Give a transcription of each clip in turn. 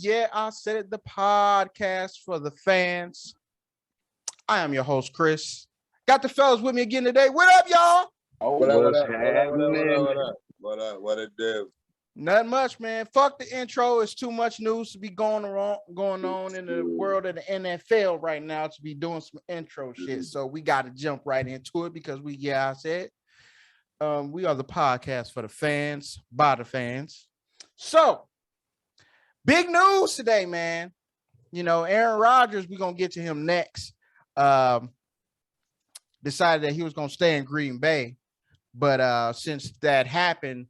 Yeah, I Said It, the podcast for the fans. I am your host, Chris. Got the fellas with me again today. What up, y'all? Oh, What up, what what's up, what up, what up, what up, happening? what up? What up, what it do? Nothing much, man. Fuck the intro. It's too much news to be going on in the world of the NFL right now to be doing some intro shit. So we got to jump right into it because I said we are the podcast for the fans, by the fans. So big news today, man. You know, Aaron Rodgers, we're going to get to him next. Decided that he was going to stay in Green Bay. But since that happened,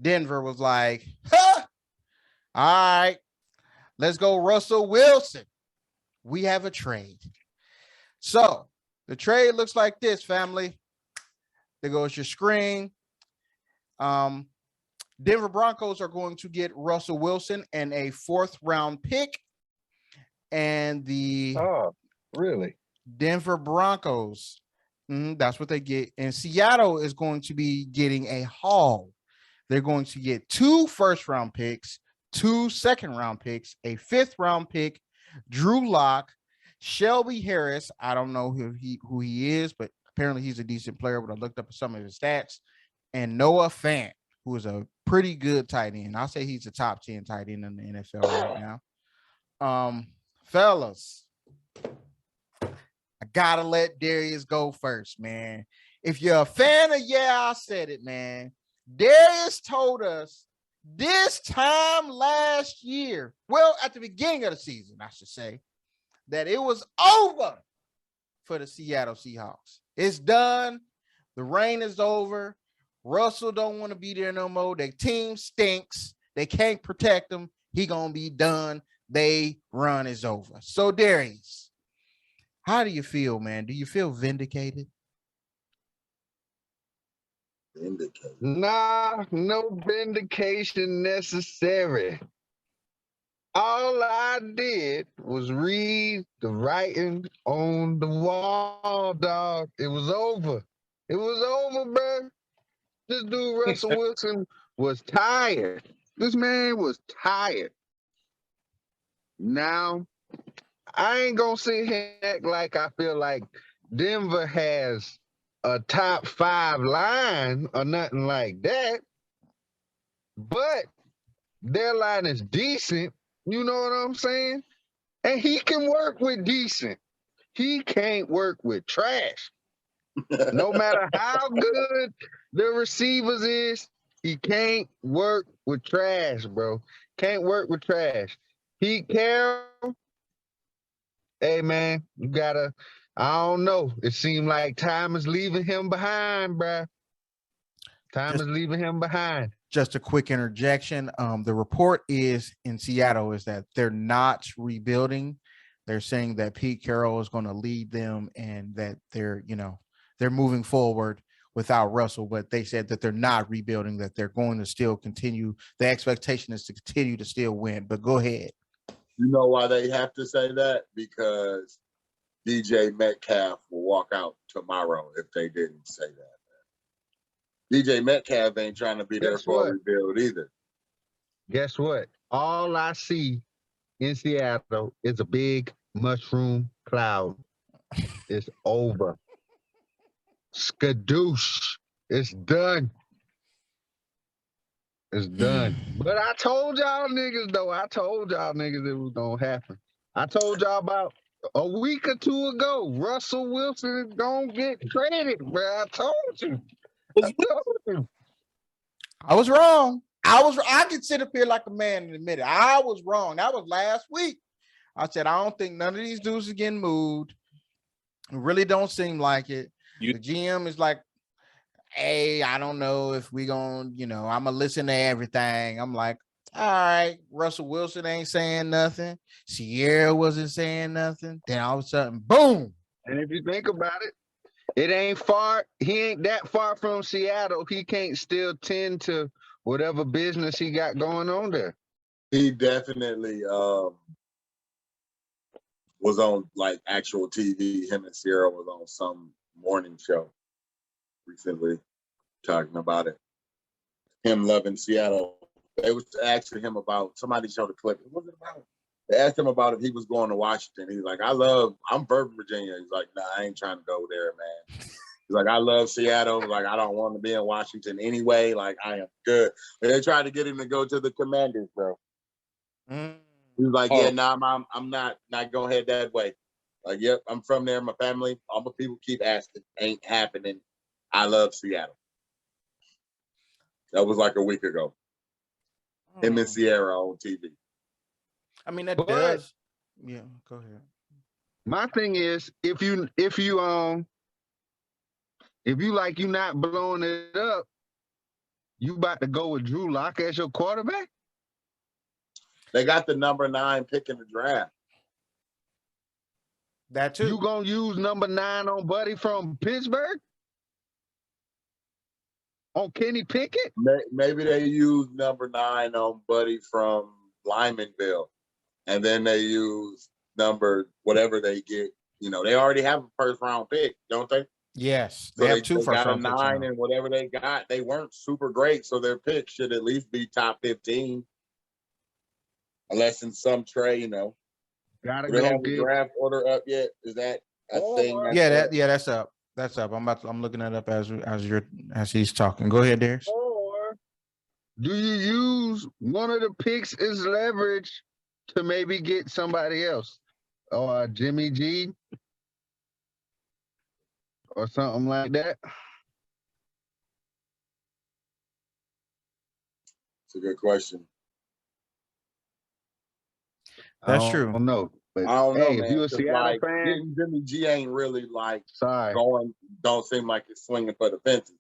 Denver was like, huh, all right, let's go Russell Wilson. We have a trade. So the trade looks like this, family. There goes your screen. Denver Broncos are going to get Russell Wilson and a 4th round pick. And the Really? Denver Broncos, that's what they get. And Seattle is going to be getting a haul. They're going to get 2 first-round picks, 2 second-round picks, a 5th round pick, Drew Lock, Shelby Harris. I don't know who he is, but apparently he's a decent player. But I looked up some of his stats. And Noah Fant, who is a pretty good tight end. I'll say he's a top 10 tight end in the NFL right now. Fellas, I gotta let Darius go first, man. If you're a fan of I Said It, man, Darius told us this time last year, well, at the beginning of the season, I should say, that it was over for the Seattle Seahawks. It's done. The reign is over. Russell don't want to be there no more. Their team stinks. They can't protect him. He gonna be done. They run is over. So, Darius, how do you feel, man? Do you feel vindicated? Vindicated. Nah, no vindication necessary. All I did was read the writing on the wall, dog. It was over. It was over, bro. This dude, Russell Wilson, was tired. This man was tired. Now, I ain't gonna sit here and act like I feel like Denver has a top 5 line or nothing like that, but their line is decent. You know what I'm saying? And he can work with decent. He can't work with trash. No matter how good the receivers is, he can't work with trash, bro. Can't work with trash. Pete Carroll, hey, man, you gotta, I don't know. It seemed like time is leaving him behind, bruh. Time is leaving him behind. Just a quick interjection. The report is in Seattle is that they're not rebuilding. They're saying that Pete Carroll is going to lead them and that they're moving forward without Russell, but they said that they're not rebuilding, that they're going to still continue. The expectation is to continue to still win, but go ahead. You know why they have to say that? Because DJ Metcalf will walk out tomorrow if they didn't say that. DJ Metcalf ain't trying to be there for a rebuild either. Guess what? All I see in Seattle is a big mushroom cloud. It's over. Skadoosh. It's done. It's done. But I told y'all niggas, though. I told y'all niggas it was going to happen. I told y'all about a week or 2 ago, Russell Wilson is going to get traded, bro. I told you. I was wrong. I could sit up here like a man and admit it. I was wrong. That was last week. I said, I don't think none of these dudes are getting moved. It really don't seem like it. The GM is like, hey, I don't know if we going to, I'm going to listen to everything. I'm like, all right, Russell Wilson ain't saying nothing. Sierra wasn't saying nothing. Then all of a sudden, boom. And if you think about it, it ain't far. He ain't that far from Seattle. He can't still tend to whatever business he got going on there. He definitely was on like actual TV. Him and Sierra was on some morning show recently talking about it. Him loving Seattle They was asking him about, somebody showed a clip. What was it about? They asked him about if he was going to Washington. He's like, I'm from Virginia. He's like, nah, I ain't trying to go there, man. He's like, I love Seattle. Like, I don't want to be in Washington anyway. Like, I am good. And they tried to get him to go to the Commanders, bro. Mm. He was like, yeah, nah, I'm not going to head that way. Like, yep, I'm from there. My family, all my people keep asking. Ain't happening. I love Seattle. That was like a week ago. Him and Sierra on TV. I mean, that But- does. Yeah, go ahead. My thing is, if you like you not blowing it up, you about to go with Drew Lock as your quarterback? They got the number 9 pick in the draft. That too. You gonna use number 9 on Buddy from Pittsburgh? On Kenny Pickett? Maybe they use number 9 on Buddy from Lymanville, and then they use number whatever they get. You know, they already have a first round pick, don't they? Yes, So they have 2 they first got a round picks 9, now. and whatever they got, they weren't super great, so their pick should at least be top 15, unless in some trade, you know. Gotta Do they go have the get. draft order up yet? Is that a thing? Yeah, that's up. That's up. I'm looking that up as he's talking. Go ahead, Darius. Or do you use one of the picks as leverage to maybe get somebody else, or Jimmy G, or something like that? It's a good question. That's true. I don't know. But I don't know, hey, man. if you're a 'Cause, Seattle like, fan, Jimmy G ain't really like sorry. don't seem like it's swinging for the fences.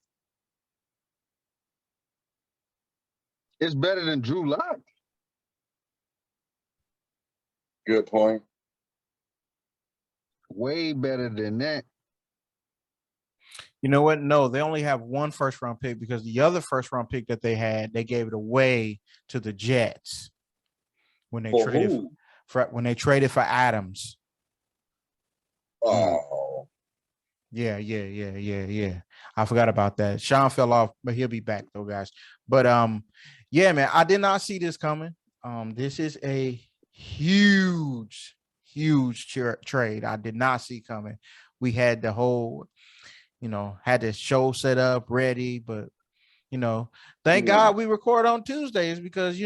It's better than Drew Lock. Good point. Way better than that. You know what? No, they only have 1 first round pick because the other first round pick that they had, they gave it away to the Jets when they For traded who? for Adams. Oh, Yeah. I forgot about that. Sean fell off, but he'll be back though, guys. But yeah, man, I did not see this coming. This is a huge trade. I did not see coming. We had the whole, had the show set up ready, but thank God we record on Tuesdays because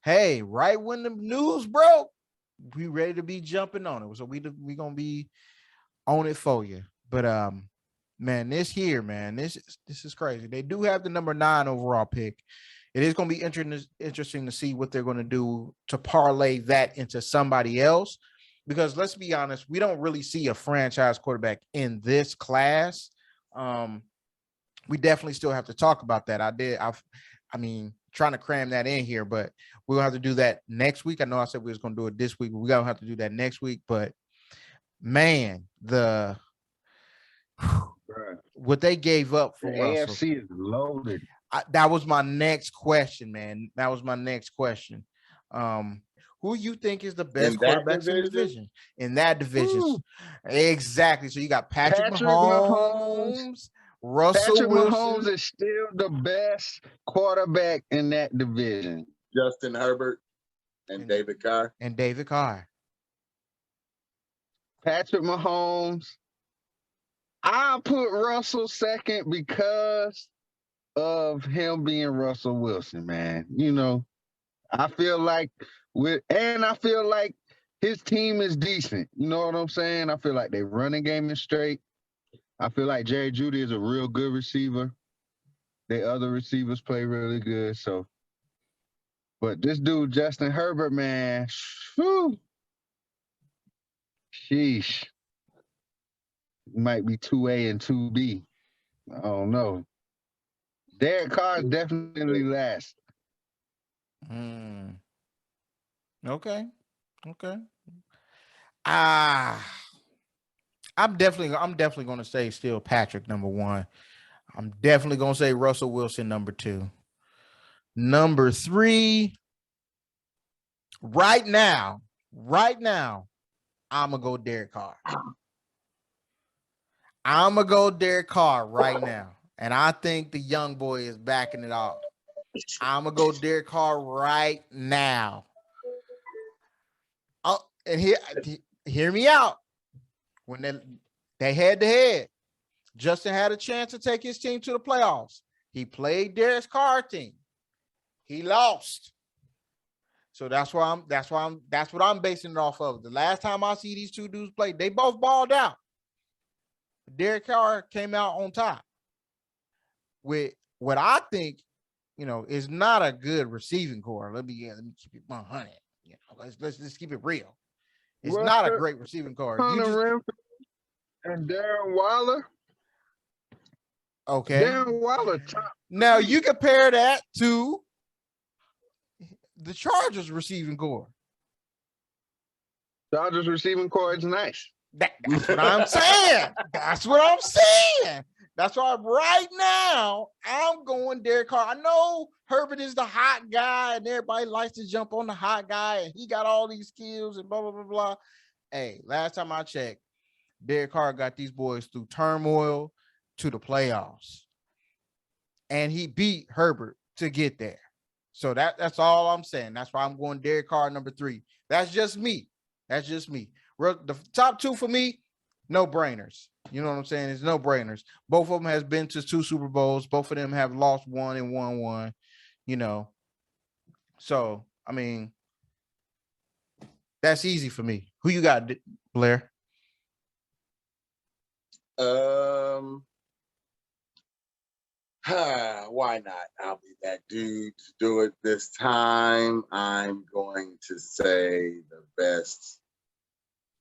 hey, right when the news broke, we ready to be jumping on it. So we gonna be on it for you. But man, this is crazy. They do have the number 9 overall pick. It is going to be interesting to see what they're going to do to parlay that into somebody else. Because let's be honest, we don't really see a franchise quarterback in this class. We definitely still have to talk about that. I mean, trying to cram that in here, but we'll have to do that next week. I know I said we was going to do it this week, but we're going to have to do that next week. But man, what they gave up for The Russell. AFC is loaded. That was my next question, man. That was my next question. Who you think is the best quarterbacks in the division? In that division. Ooh. Exactly. So you got Patrick Mahomes, Russell Patrick Wilson. Mahomes is still the best quarterback in that division. Justin Herbert and David Carr. Patrick Mahomes. I'll put Russell second because of him being Russell Wilson, man. I feel like his team is decent. You know what I'm saying? I feel like their running game is straight. I feel like Jerry Jeudy is a real good receiver. The other receivers play really good. So, but this dude, Justin Herbert, man, whew, sheesh. Might be 2A and 2B. I don't know. Derek Carr is definitely last. Okay. I'm definitely going to say still Patrick number 1. I'm definitely going to say Russell Wilson number 2. Number 3, right now, I'm going to go Derek Carr. right now. And I think the young boy is backing it off. I'm gonna go Derek Carr right now. Oh, and hear me out. When they head to head, Justin had a chance to take his team to the playoffs. He played Derek Carr's team. He lost. So that's what I'm basing it off of. The last time I see these two dudes play, they both balled out. Derek Carr came out on top with what I think, is not a good receiving core. Let me keep it 100. Let's just keep it real. It's not a great receiving core. Hunter and Darren Waller. Okay. Darren Waller top. Now you compare that to the Chargers receiving core. Chargers receiving core is nice. That's what I'm saying. That's what I'm saying. That's why right now I'm going Derek Carr. I know Herbert is the hot guy and everybody likes to jump on the hot guy and he got all these skills and blah, blah, blah, blah. Hey, last time I checked, Derek Carr got these boys through turmoil to the playoffs. And he beat Herbert to get there. So that's all I'm saying. That's why I'm going Derek Carr number 3. That's just me. The top 2 for me, no brainers. You know what I'm saying? It's no brainers. Both of them has been to 2 Super Bowls. Both of them have lost 1 and won 1, So, I mean, that's easy for me. Who you got, Blair? Why not? I'll be that dude to do it this time. I'm going to say the best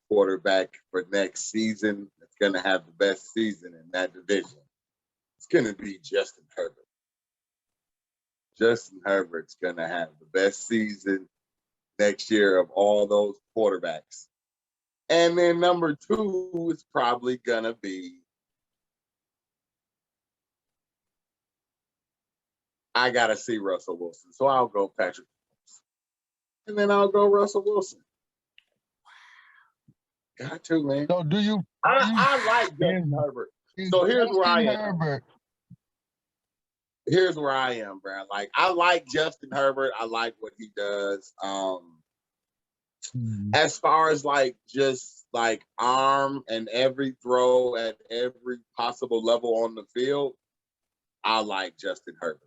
quarterback for next season. That's going to have the best season in that division. It's going to be Justin Herbert. Justin Herbert's going to have the best season next year of all those quarterbacks. And then number 2 is probably going to be, I got to see Russell Wilson. So I'll go Patrick Mahomes. And then I'll go Russell Wilson. Got to, man. So do you? I like Justin Herbert. So here's where I am. Here's where I am, bro. Like, I like Justin Herbert. I like what he does. As far as just arm and every throw at every possible level on the field, I like Justin Herbert.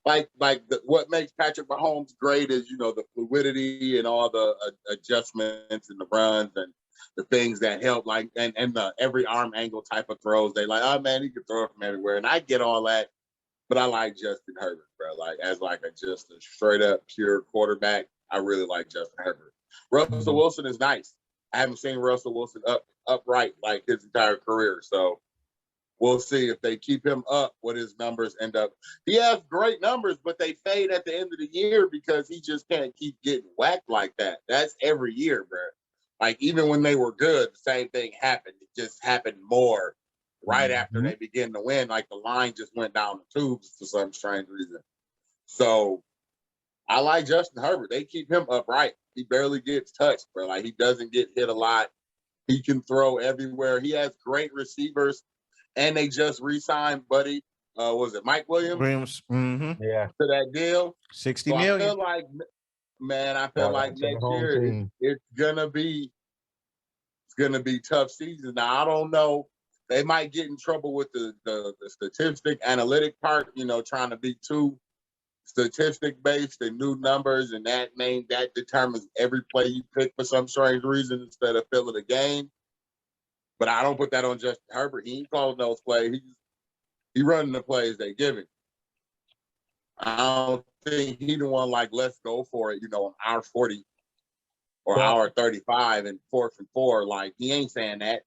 What makes Patrick Mahomes great is, the fluidity and all the adjustments and the runs and the things that help, and the every arm angle type of throws. They oh man, he can throw it from everywhere, and I get all that, but I like Justin Herbert, bro. As just a straight up pure quarterback, I really like Justin Herbert. Russell Wilson is nice. I haven't seen Russell Wilson upright his entire career, so we'll see if they keep him up, what his numbers end up. He has great numbers, but they fade at the end of the year because he just can't keep getting whacked like that. That's every year, bro. Even when they were good, the same thing happened. It just happened more right after they begin to win. The line just went down the tubes for some strange reason. So I like Justin Herbert. They keep him upright. He barely gets touched, bro. He doesn't get hit a lot. He can throw everywhere. He has great receivers. And they just re-signed Buddy. Was it Mike Williams? Mm-hmm. Yeah. To that deal. $60 million. I feel like next year it's gonna be tough season. Now I don't know. They might get in trouble with the statistic analytic part, trying to be too statistic based and new numbers, and that determines every play you pick for some strange reason instead of filling the game. But I don't put that on Justin Herbert. He ain't calling those plays. He running the plays they give him. I don't think he the one let's go for it, on our 40 or our 35 and 4th and 4. He ain't saying that.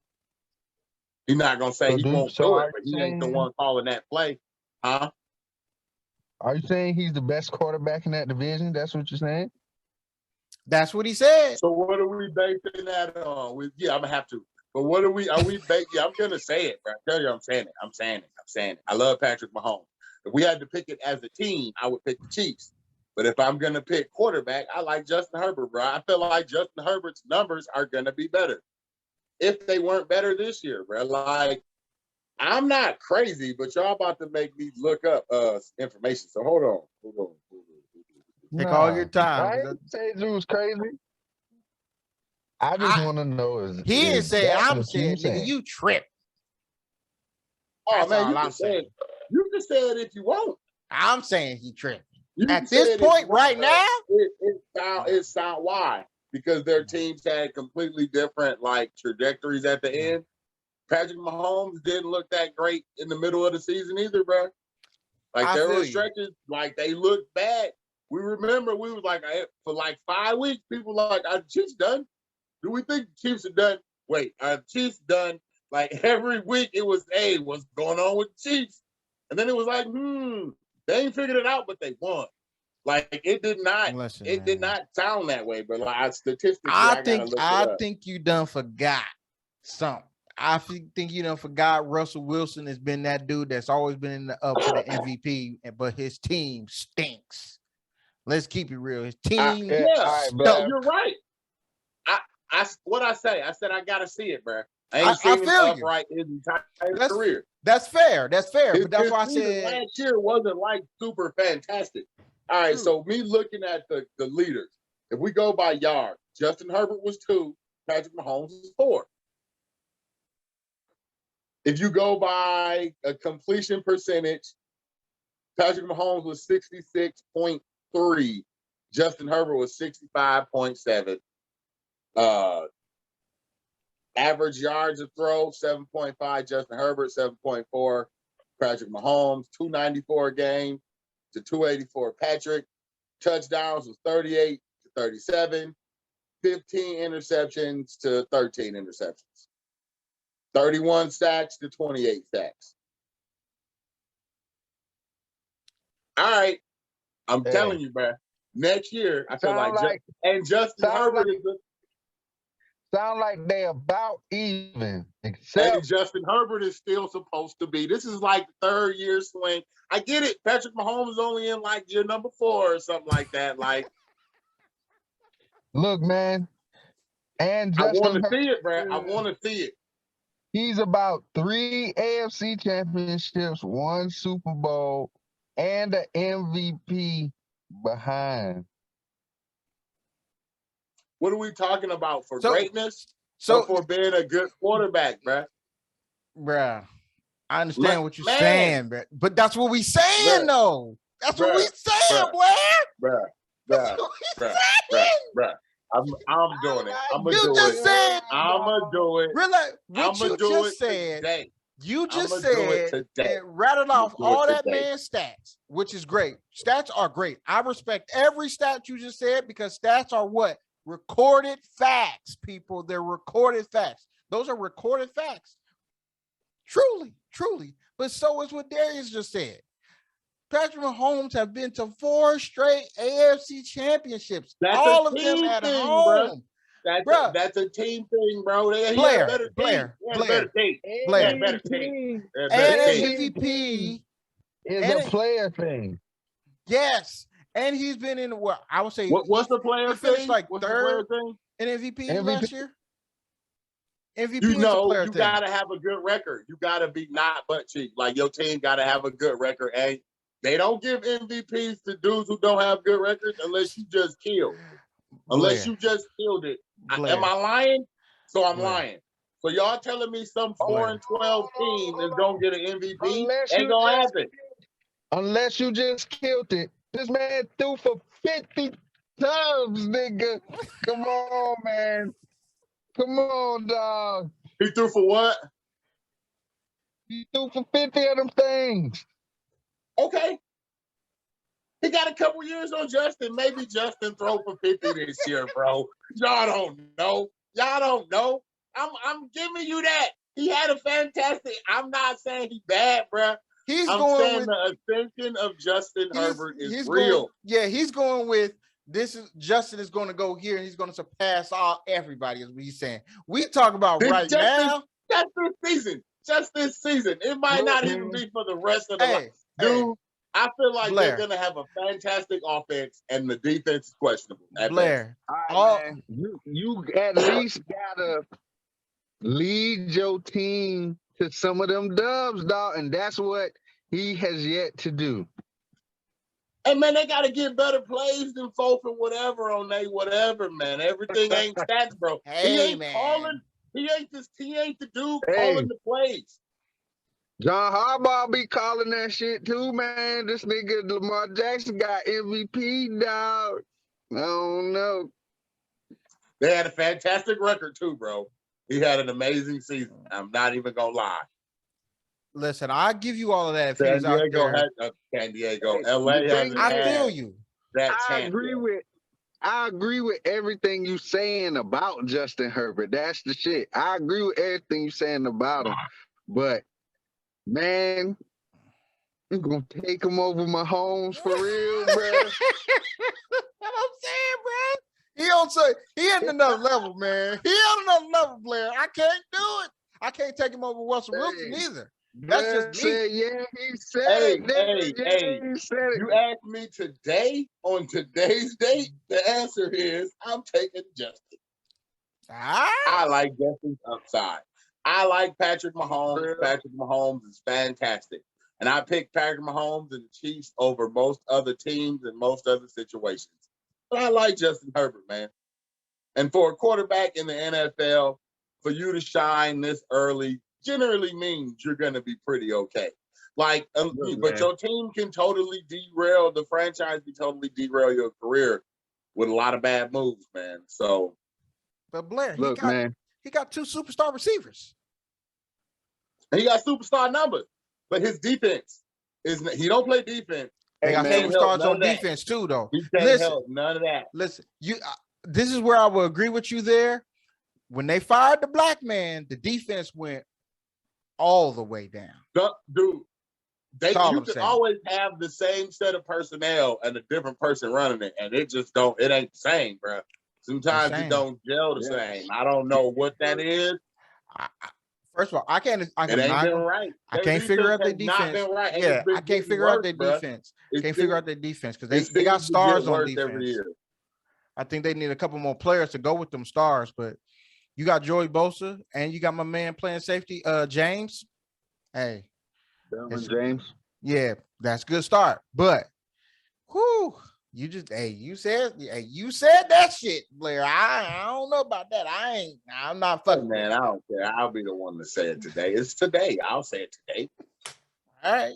He's not gonna say he won't do it, but he ain't the one calling that play. Huh? Are you saying he's the best quarterback in that division? That's what you're saying? That's what he said. So what are we basing that on? I'm gonna have to. But what are we basing? Yeah, I'm gonna say it, bro. I tell you, I'm saying it. I love Patrick Mahomes. If we had to pick it as a team, I would pick the Chiefs. But if I'm gonna pick quarterback, I like Justin Herbert, bro. I feel like Justin Herbert's numbers are gonna be better. If they weren't better this year, bro. I'm not crazy, but y'all about to make me look up information. So hold on. Take all your time. I ain't say you was crazy. I just want to know He is ain't say that I'm what you saying, nigga, you trip. Oh That's man, all I'm saying. You can say it if you want. I'm saying he tripped. You can At say this it if you point, want, right but now, it sound why? Because their teams had completely different like trajectories at the end. Patrick Mahomes didn't look that great in the middle of the season either, bro. Like there were stretches like they looked bad. We remember we was like for like 5 weeks, people were like, are the Chiefs done? Do we think the Chiefs are done? Wait, are the Chiefs done? Like every week it was, hey, what's going on with the Chiefs? And then it was like, they ain't figured it out, but they won. Like it did not sound that way, but like statistically, I think you done forgot something. I think you done forgot Russell Wilson has been that dude that's always been up for the MVP, but his team stinks. Let's keep it real. His team, you're right. I said I gotta see it, bro. I ain't seen him upright his entire career. That's fair. That's fair. But that's why I said last year wasn't like super fantastic. All right, so me looking at the leaders, if we go by yards, Justin Herbert was 2, Patrick Mahomes was 4. If you go by a completion percentage, Patrick Mahomes was 66.3, Justin Herbert was 65.7. Average yards of throw, 7.5, Justin Herbert, 7.4, Patrick Mahomes, 294 a game to 284 Patrick. Touchdowns was 38 to 37, 15 interceptions to 13 interceptions, 31 sacks to 28 sacks. All right. I'm telling you, bro. Next year, I feel like and Justin Herbert is the sound like they about even. Except and Justin Herbert is still supposed to be. This is like the 3rd year swing. I get it. Patrick Mahomes is only in like year number 4 or something like that. Like, look, man. And I want to see it, bro. I want to see it. He's about 3 AFC championships, 1 Super Bowl, and an MVP behind. What are we talking about for greatness? Or for being a good quarterback, bro? Bruh, I understand what you're saying, bro. But that's what we saying, though. That's what we saying, boy. Bruh. I'm doing it. I'm gonna do it. I'm gonna do it. Really, what you just said. You just said and rattled off all that man's stats, which is great. Stats are great. I respect every stat you just said because stats are what? Recorded facts, people. They're recorded facts. Those are recorded facts. Truly. But so is what Darius just said. Patrick Mahomes have been to 4 straight AFC championships. All of them at home. That's a team thing, bro. Blair. And MVP is a player thing. Yes. And he's been in I would say what's the player thing? He finished like 3rd in MVP last year. MVP you gotta have a good record. You gotta be not butt cheek. Like your team gotta have a good record. And they don't give MVPs to dudes who don't have good records unless you just killed. Unless you just killed it. Am I lying? So I'm lying. So y'all telling me some 4-12 team is gonna get an MVP? Ain't gonna happen. Unless you just killed it. This man threw for 50 times, nigga. Come on, man. Come on, dog. He threw for what? He threw for 50 of them things. Okay. He got a couple years on Justin. Maybe Justin throw for 50 this year, bro. Y'all don't know. I'm giving you that. He had a fantastic. I'm not saying he's bad, bro. I'm saying the ascension of Justin Herbert is real. He's going with Justin is going to go here and he's going to surpass everybody, is what he's saying. We talk about now. Just this season. It might not even be for the rest of the life. Dude, I feel like they're going to have a fantastic offense and the defense is questionable. Blair. You at least got to lead your team to some of them dubs, dog, and that's what he has yet to do. Hey man, they gotta get better plays than Fof and whatever on they whatever, man. Everything ain't stats, bro. Hey, he ain't man. calling. He ain't the dude Hey. calling the plays. John Harbaugh be calling that shit too, man. This nigga Lamar Jackson got MVP, dog. I don't know. They had a fantastic record too, bro. He had an amazing season. I'm not even gonna lie. Listen, I'll give you all of that if he San was out Diego there. had San Diego. Hey, LA the thing hasn't I had feel you. that I chance agree yet. with everything you saying about Justin Herbert. That's the shit. I agree with everything you saying about him. But man, I'm gonna take him over Mahomes for real, bro. What I'm saying, bro. He at another level, man. He at another level, Blair. I can't do it. I can't take him over Russell Wilson Hey. either. That's just me. Said, yeah, he said Hey, it. hey. He said it. You asked me today on today's date. The answer is I'm taking Justin. I like Justin's upside. I like Patrick Mahomes. Real. Patrick Mahomes is fantastic. And I picked Patrick Mahomes and the Chiefs over most other teams and most other situations. But I like Justin Herbert, man. And for a quarterback in the NFL, for you to shine this early generally means you're going to be pretty okay. Like, but your team can totally derail the franchise, can totally derail your career with a lot of bad moves, man. So, But Blair, Look, man. he got 2 superstar receivers. and he got superstar numbers, but his defense is he don't play defense. They got Can't help superstars none on of that. defense too, though. He can't Listen, help none of that. listen. This is where I will agree with you there. When they fired the black man, the defense went all the way down. Dude, That's all you I'm can saying. always have the same set of personnel and a different person running it, and it ain't the same, bro. Sometimes Same. it don't gel the Yeah. same. I don't know what that is. First of all, I It ain't been right. I can't figure out their has not defense. been right, and Yeah, it's been I can't getting figure out worse, their bruh. defense. It Can't seems- figure out their defense because it they got seems to stars get on worse defense. every year. I think they need a couple more players to go with them stars, but you got Joey Bosa and you got my man playing safety, James. Hey, Derwin James. yeah, that's a good start. But whoo, you said that shit, Blair. I don't know about that. I'm not Hey, fucking with man, it. I don't care. I'll be the one to say it today. It's today. I'll say it today. All right.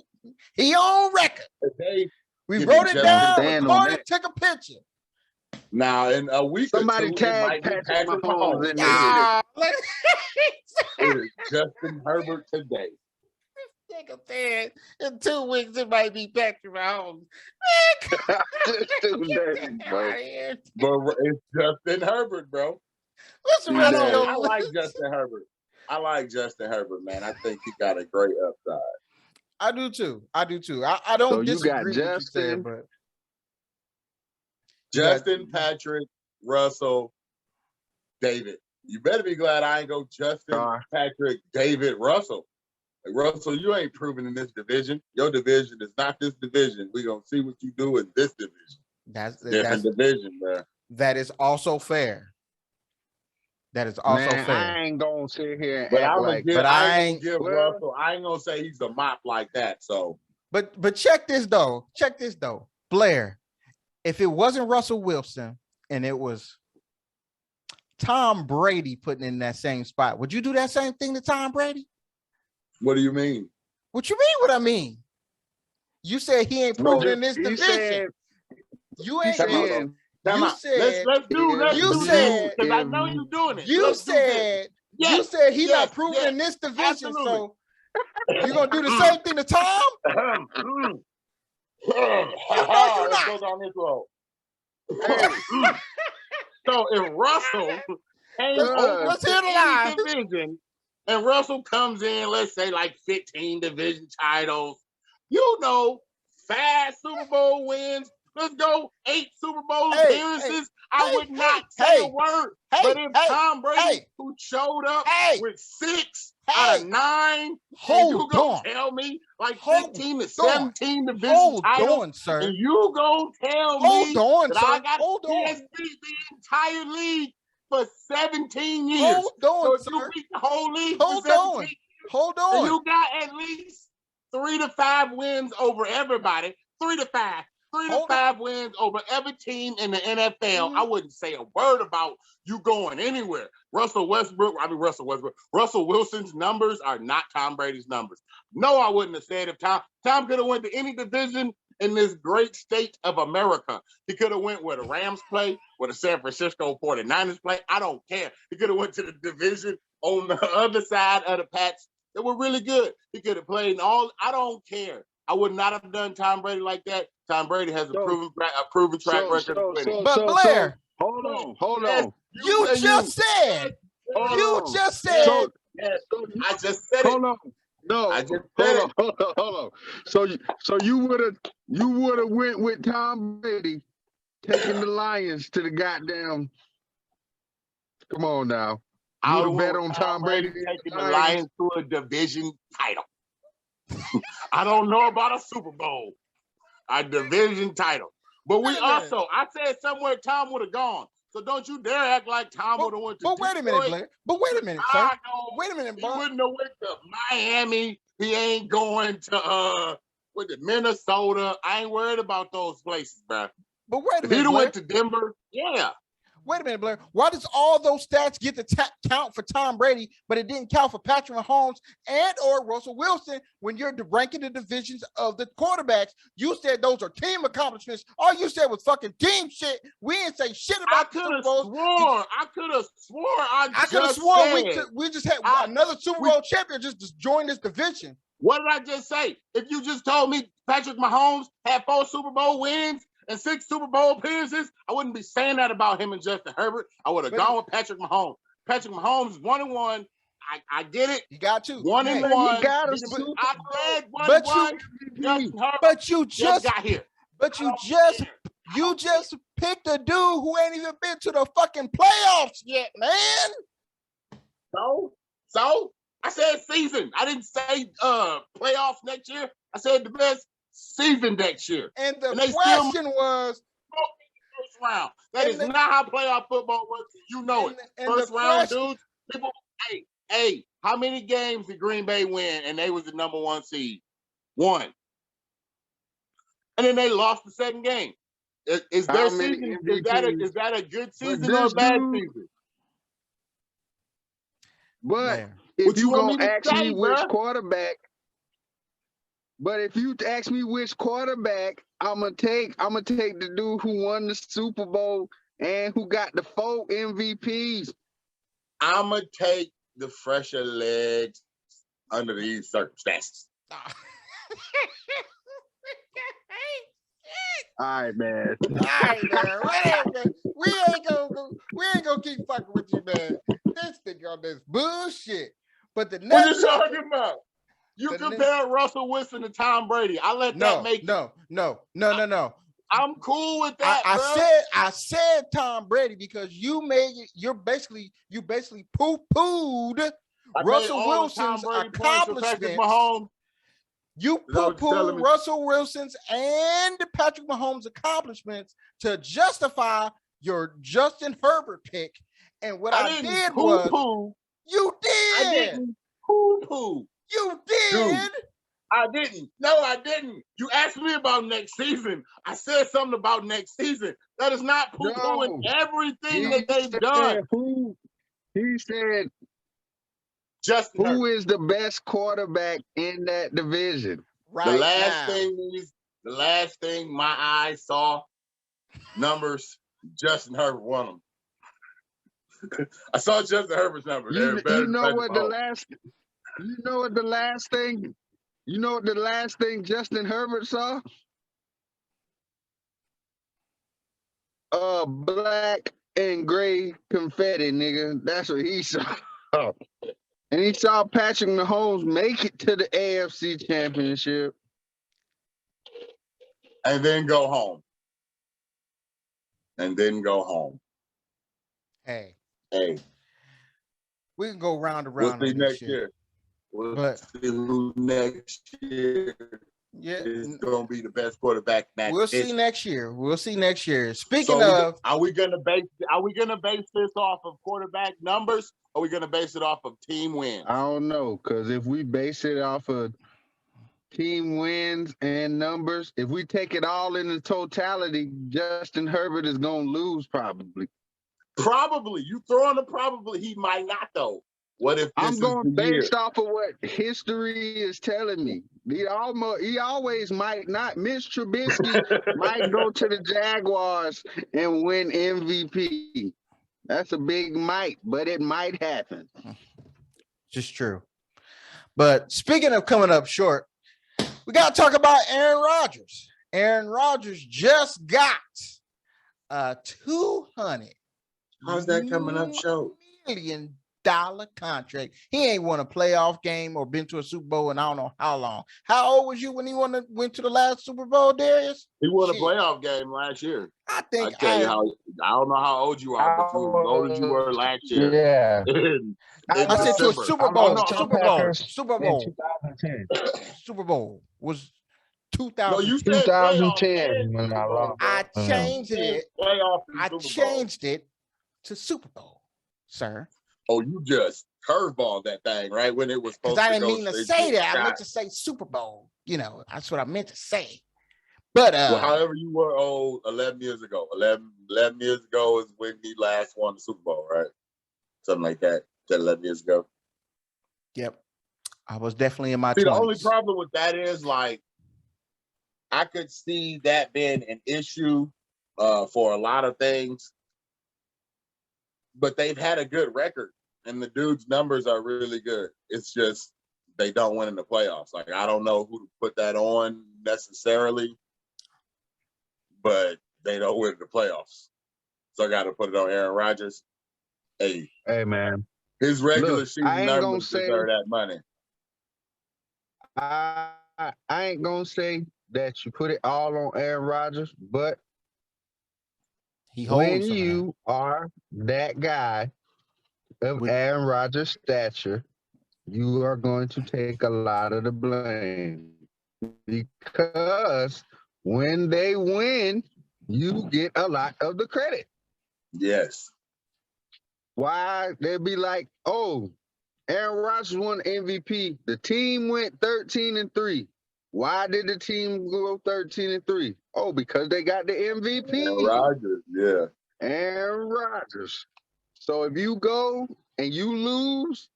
He on record. Today. We Give me wrote it Justin down, Stand on recorded, that. took a picture. Now, in a week Somebody or two, it tag might be Patrick Patrick Mahomes Mahomes. in this Ah, It is Justin Herbert today. nigga said in 2 weeks it might be Patrick Mahomes. Just do that, bro. But it's Justin Herbert, bro. What's the See rest of that? your I like Justin Herbert. I like Justin Herbert, man. I think he got a great upside. I do too. I don't So you got disagree with what you Justin. said, but Justin, Patrick, Russell, David. You better be glad I ain't go Justin, Patrick, David, Russell. Like, Russell, you ain't proven in this division. Your division is not this division. We're going to see what you do in this division. that's Division, man. that is also fair. That is also Man, fair. I ain't gonna sit here and But act I'm like. gonna I give ain't- Russell. I ain't gonna say he's a mop like that. So, But check this though. Blair, if it wasn't Russell Wilson and it was Tom Brady putting in that same spot, would you do that same thing to Tom Brady? what do you mean? What you mean? What I mean? You said he ain't proven in this He division. said, You he ain't. saying, Time You out. said let's do you this said- because I know you're doing it. you Let's do this. said Yes, you said he yes, not proven yes, in this division. absolutely. So you gonna do the same thing to Tom? you Let's not. go down this road. So if Russell came over Let's hear the any line. division, and Russell comes in, let's say like 15 division titles, 5 Super Bowl wins. Let's go 8 Super Bowl appearances. I would not say a word. But if Tom Brady, who showed up with 6 out of 9, Hold you gonna on. tell me like Hold 15 to on. 17 division Hold titles, on, sir. and you gonna tell Hold me on, that sir. I got Hold on. has beat the entire league for 17 years. Hold on, So if sir. you beat the whole league Hold for 17 on. years, Hold And on. you got at least 3 to 5 wins over everybody. 3 to 5. 3 to Hold 5 wins over every team in the NFL. Mhm. I wouldn't say a word about you going anywhere. Russell Wilson's numbers are not Tom Brady's numbers. No, I wouldn't have said if Tom could have went to any division in this great state of America. He could have went where the Rams play, where the San Francisco 49ers play. I don't care. He could have went to the division on the other side of the Pats that were really good. He could have played in all. I don't care. I would not have done Tom Brady like that. Tom Brady has a proven track record of winning. But Blair, hold Yes, on. you just said. Hold You on. just said. yes, I just said it. Hold on. No, I just said hold on. So you would have went with Tom Brady taking the Lions to the goddamn. Come on now. You would have bet on Tom Brady taking the Lions to a division title. I don't know about a Super Bowl, a division title. But we Wait a minute. also, I said somewhere Tom would have gone. So don't you dare act like Tom would have went to But wait a minute, Detroit, Blair. But wait a minute, sir. Chicago. Wait a minute, He bro. wouldn't have went to Miami. He ain't going to Minnesota. I ain't worried about those places, bro. But wait a If he'd minute, have Blair. went to Denver, yeah. Wait a minute, Blair. Why does all those stats get to count for Tom Brady, but it didn't count for Patrick Mahomes and or Russell Wilson when you're ranking the divisions of the quarterbacks? You said those are team accomplishments. All you said was fucking team shit. We didn't say shit I about the could Super have Bowls. sworn. I could have just sworn said, we just had I- another Super Bowl champion just join this division. What did I just say? If you just told me Patrick Mahomes had 4 Super Bowl wins and 6 Super Bowl appearances, I wouldn't be saying that about him and Justin Herbert. I would have gone with Patrick Mahomes. Patrick Mahomes is 1-1. I get it. You got to 1-1. He got a I Super said 1-1. But you- Justin Herbert But you just just got here. But you I don't just care. you just picked a dude who ain't even been to the fucking playoffs yet, man. So I said season. I didn't say playoffs next year. I said the best season next year. And the And they still question was, First round. That And is the- not how playoff football works. You know and it. the- and First the round question- dudes, people, hey, how many games did Green Bay win and they was the number 1 seed? 1. And then they lost the second game. Is How their many season, MVPs? is that a good season this or a bad dude- season? But man, if What you you want gonna me to ask say, me which bruh? quarterback, but if you ask me which quarterback, I'm gonna take the dude who won the Super Bowl and who got the 4 MVPs. I'm going to take the fresher legs under these circumstances. All right, man. All right, man. We ain't gonna keep fucking with you, man. This nigga on this bullshit. But the What next you talking about? You The compare Russell Wilson to Tom Brady. I let that make it. No. I'm cool with that, I said Tom Brady because you basically poo-pooed I made Russell all the Tom Wilson's Brady points for Patrick accomplishments. Mahomes. You Is that what you're telling poo-pooed me? Russell Wilson's and Patrick Mahomes' accomplishments to justify your Justin Herbert pick. And what I didn't did was poo-poo. you I did. didn't poo-poo. You did. I didn't. No, I didn't. You asked me about next season. I said something about next season. That is not poo-pooing No. everything that they've done. He said Justin who Herbert. is the best quarterback in that division? Right The last thing my eyes saw, numbers, Justin Herbert won them. I saw Justin Herbert's numbers. You know what the last thing Justin Herbert saw? Black and gray confetti, nigga. That's what he saw. And he saw Patrick Mahomes make it to the AFC Championship. And then go home. Hey, Hey, we can go round and we'll round see on this next shit. year. We'll But- see who next year Yeah. is going to be the best quarterback. We'll see next year. We'll see next year. Speaking So of, are we gonna base this off of quarterback numbers, or are we gonna base it off of team wins? I don't know, because if we base it off of team wins and numbers, if we take it all in the totality, Justin Herbert is going to lose probably. Probably. You throwing a probably. He might not though. What if this I'm is going the year? based off of what history is telling me. He always might not. Mitch Trubisky might go to the Jaguars and win MVP. That's a big might, but it might happen. just true. But speaking of coming up short, we got to talk about Aaron Rodgers. Aaron Rodgers just got a $200 How's that coming up short? million contract. He ain't won a playoff game or been to a Super Bowl in I don't know how long. How old was you when he went to the last Super Bowl, Darius? He won a Shit. playoff game last year. I I think tell you how. I don't know how old you are, but you as old as you were last year. Yeah. In I said to a December. Super I Bowl. watched Super the Bowl. Packers Super in Bowl. 2010. Super Bowl was No, 2000. you said playoff 2010 and when Super I Bowl, lost. bro. I You changed said it. playoff and I Super Bowl. changed it to Super Bowl, sir. Oh, you just curveballed that thing right when it was Because supposed I to didn't go mean to straight say to that. the I meant sky. to say Super Bowl. You know, that's what I meant to say. But Well, however you were old 11 years ago. 11 years ago is when he last won the Super Bowl, right? Something like that. 10, 11 years ago. yep, I was definitely in my See, the only 20s. problem with that is like I could see that being an issue for a lot of things, but they've had a good record, and the dude's numbers are really good. It's just they don't win in the playoffs. Like I don't know who to put that on necessarily, but they don't win the playoffs. So I got to put it on Aaron Rodgers. Hey, man. his regular Look, season I ain't gonna numbers say deserve that money. I ain't gonna say that you put it all on Aaron Rodgers, but He when holds some of that. you are that guy of With- Aaron Rodgers' stature, you are going to take a lot of the blame because when they win, you get a lot of the credit. Yes. Why? They'd be like, oh, Aaron Rodgers won MVP. The team went 13-3. Why did the team go 13-3? Oh, because they got the MVP. Aaron Rodgers, yeah. Aaron Rodgers. So if you go and you lose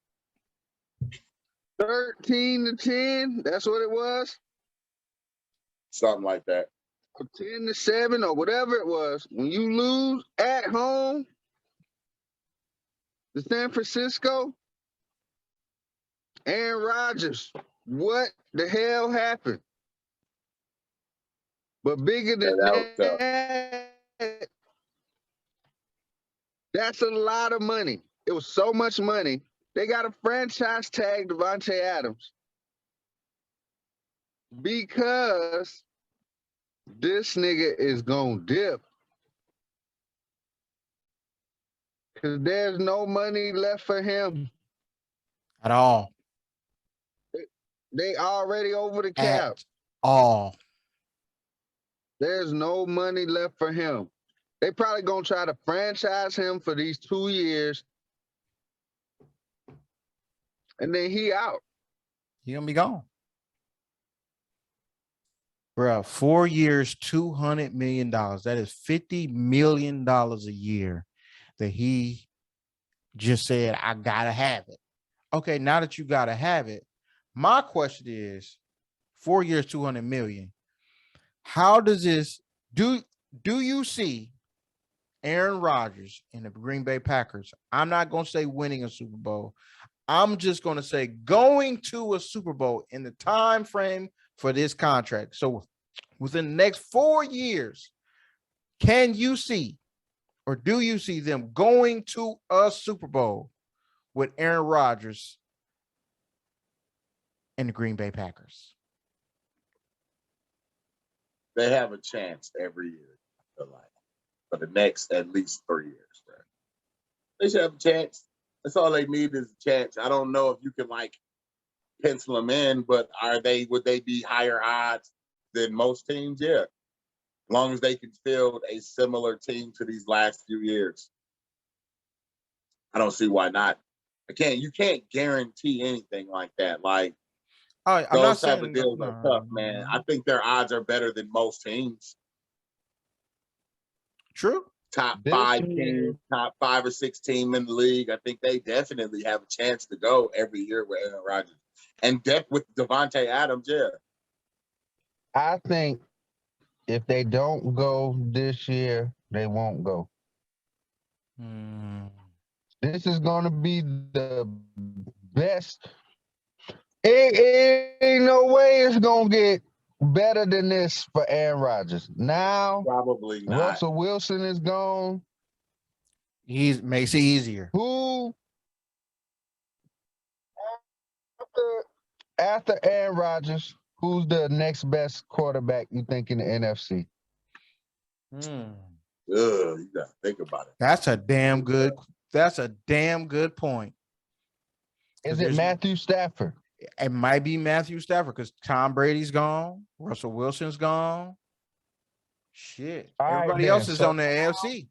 13-10, that's what it was, Something like that. or 10-7, or whatever it was. When you lose at home to San Francisco, Aaron Rodgers, what the hell happened? But bigger than Yeah, that was tough. that, that's a lot of money. It was so much money. They got to franchise tag Devontae Adams because this nigga is going to dip. Because there's no money left for him. at all. They already over the cap. At all. There's no money left for him. They probably going to try to franchise him for these 2 years. And then he out. He gonna be gone. Bro, 4 years, $200 million. That is $50 million a year that he just said, I gotta have it. Okay, now that you gotta have it, my question is 4 years, 200 million. How does this do you see Aaron Rodgers and the Green Bay Packers? I'm not gonna say winning a Super Bowl. I'm just gonna say going to a Super Bowl in the time frame for this contract. So within the next 4 years, can you see or do you see them going to a Super Bowl with Aaron Rodgers and the Green Bay Packers? They have a chance every year for life. For the next at least 3 years, bro. They should have a chance. That's all they need is a chance. I don't know if you can like pencil them in, but would they be higher odds than most teams? Yeah. As long as they can field a similar team to these last few years. I don't see why not. You can't guarantee anything like that. Like I'm not those type of saying deals are tough, man. I think their odds are better than most teams. True. Top This 5 year- teams, top 5 or 6 team in the league. I think they definitely have a chance to go every year with Aaron Rodgers. And with Devontae Adams, yeah. I think if they don't go this year, they won't go. This is going to be the best. It ain't no way it's going to get better than this for Aaron Rodgers. Now, Probably not. Russell Wilson is gone. He makes it easier. Who after Aaron Rodgers, who's the next best quarterback you think in the NFC? Ugh, you gotta think about it. That's a damn good point. Is it Matthew Stafford? It might be Matthew Stafford because Tom Brady's gone, Russell Wilson's gone. Shit. All right, Everybody then. else is So- on the AFC.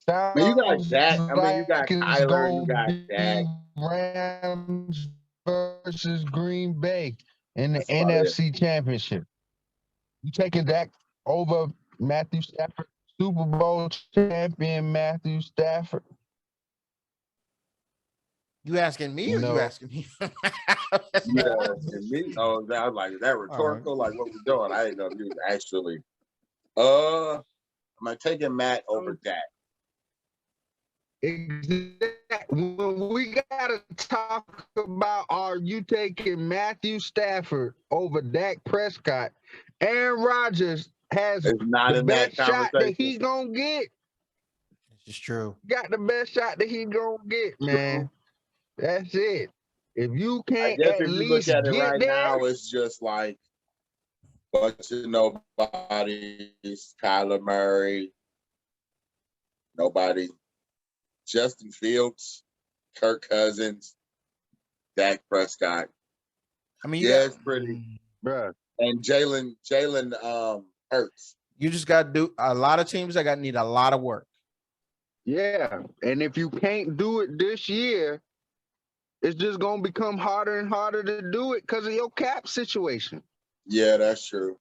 I mean, you got Dak. I mean, you got It's Kyler. You got gonna Dak. be Rams versus Green Bay in the That's about NFC Championship. You taking Dak over Matthew Stafford, Super Bowl champion Matthew Stafford? You asking me or No. you asking me? Yeah, and me. Oh, I was like, is that rhetorical? Like, what we doing? I didn't know if you was actually. Am I taking Matt over Dak? Exactly. When we gotta talk about, are you taking Matthew Stafford over Dak Prescott? Aaron Rodgers has It's not the in that best shot that conversation. he gonna get. This is true. Got the best shot that he gonna get, man. That's it. If you I can't guess at if you least look at it get right there, now, it's just like bunch of nobodies. Kyler Murray, nobody. Justin Fields, Kirk Cousins, Dak Prescott, I mean, Yeah, it's pretty. bruh. and Jalen Hurts. You just got to do a lot of teams that need a lot of work. Yeah, and if you can't do it this year, it's just gonna become harder and harder to do it because of your cap situation. Yeah, that's true.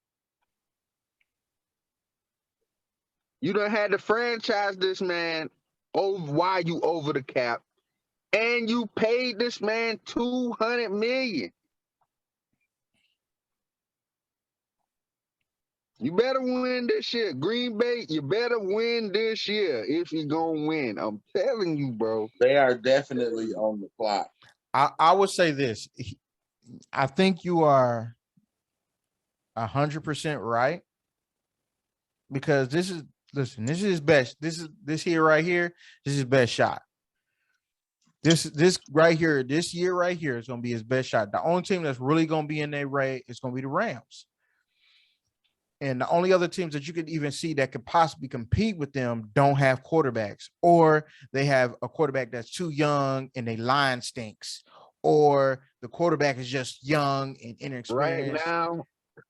You done had to franchise this man over why you over the cap, and you paid this man $200 million. You better win this year. Green Bay, you better win this year if you're gonna win. I'm telling you, bro. They are definitely on the clock. I would say this. I think you are 100% right because this is his best. This here right here. This is his best shot. This right here, this year right here is gonna be his best shot. The only team that's really gonna be in their rate is gonna be the Rams. And the only other teams that you could even see that could possibly compete with them don't have quarterbacks, or they have a quarterback that's too young and they line stinks, or the quarterback is just young and inexperienced.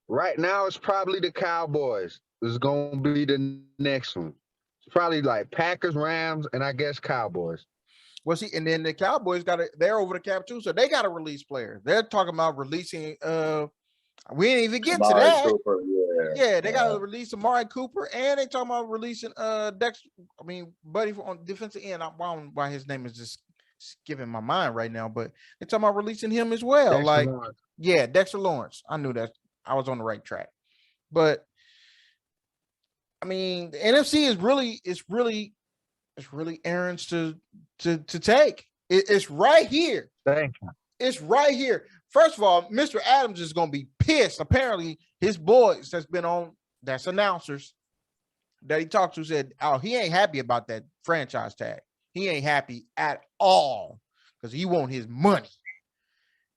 Right now, it's probably the Cowboys. It's gonna be the next one. It's probably like Packers, Rams, and I guess Cowboys. Well, see, and then the Cowboys they're over the cap too, so they got to release players. They're talking about releasing. We didn't even get to Amari that. Cooper, Yeah, they got to release Amari Cooper, and they talking about releasing Buddy on defensive end. I don't know why his name is just skipping my mind right now, but they talking about releasing him as well. Dexter Lawrence. Yeah, Dexter Lawrence. I knew that I was on the right track, but I mean, the NFC is really Aaron's to take. It's right here. Thank you. It's right here. First of all, Mr. Adams is going to be pissed. Apparently, his boys that's announcers that he talked to said, oh, he ain't happy about that franchise tag. He ain't happy at all because he want his money.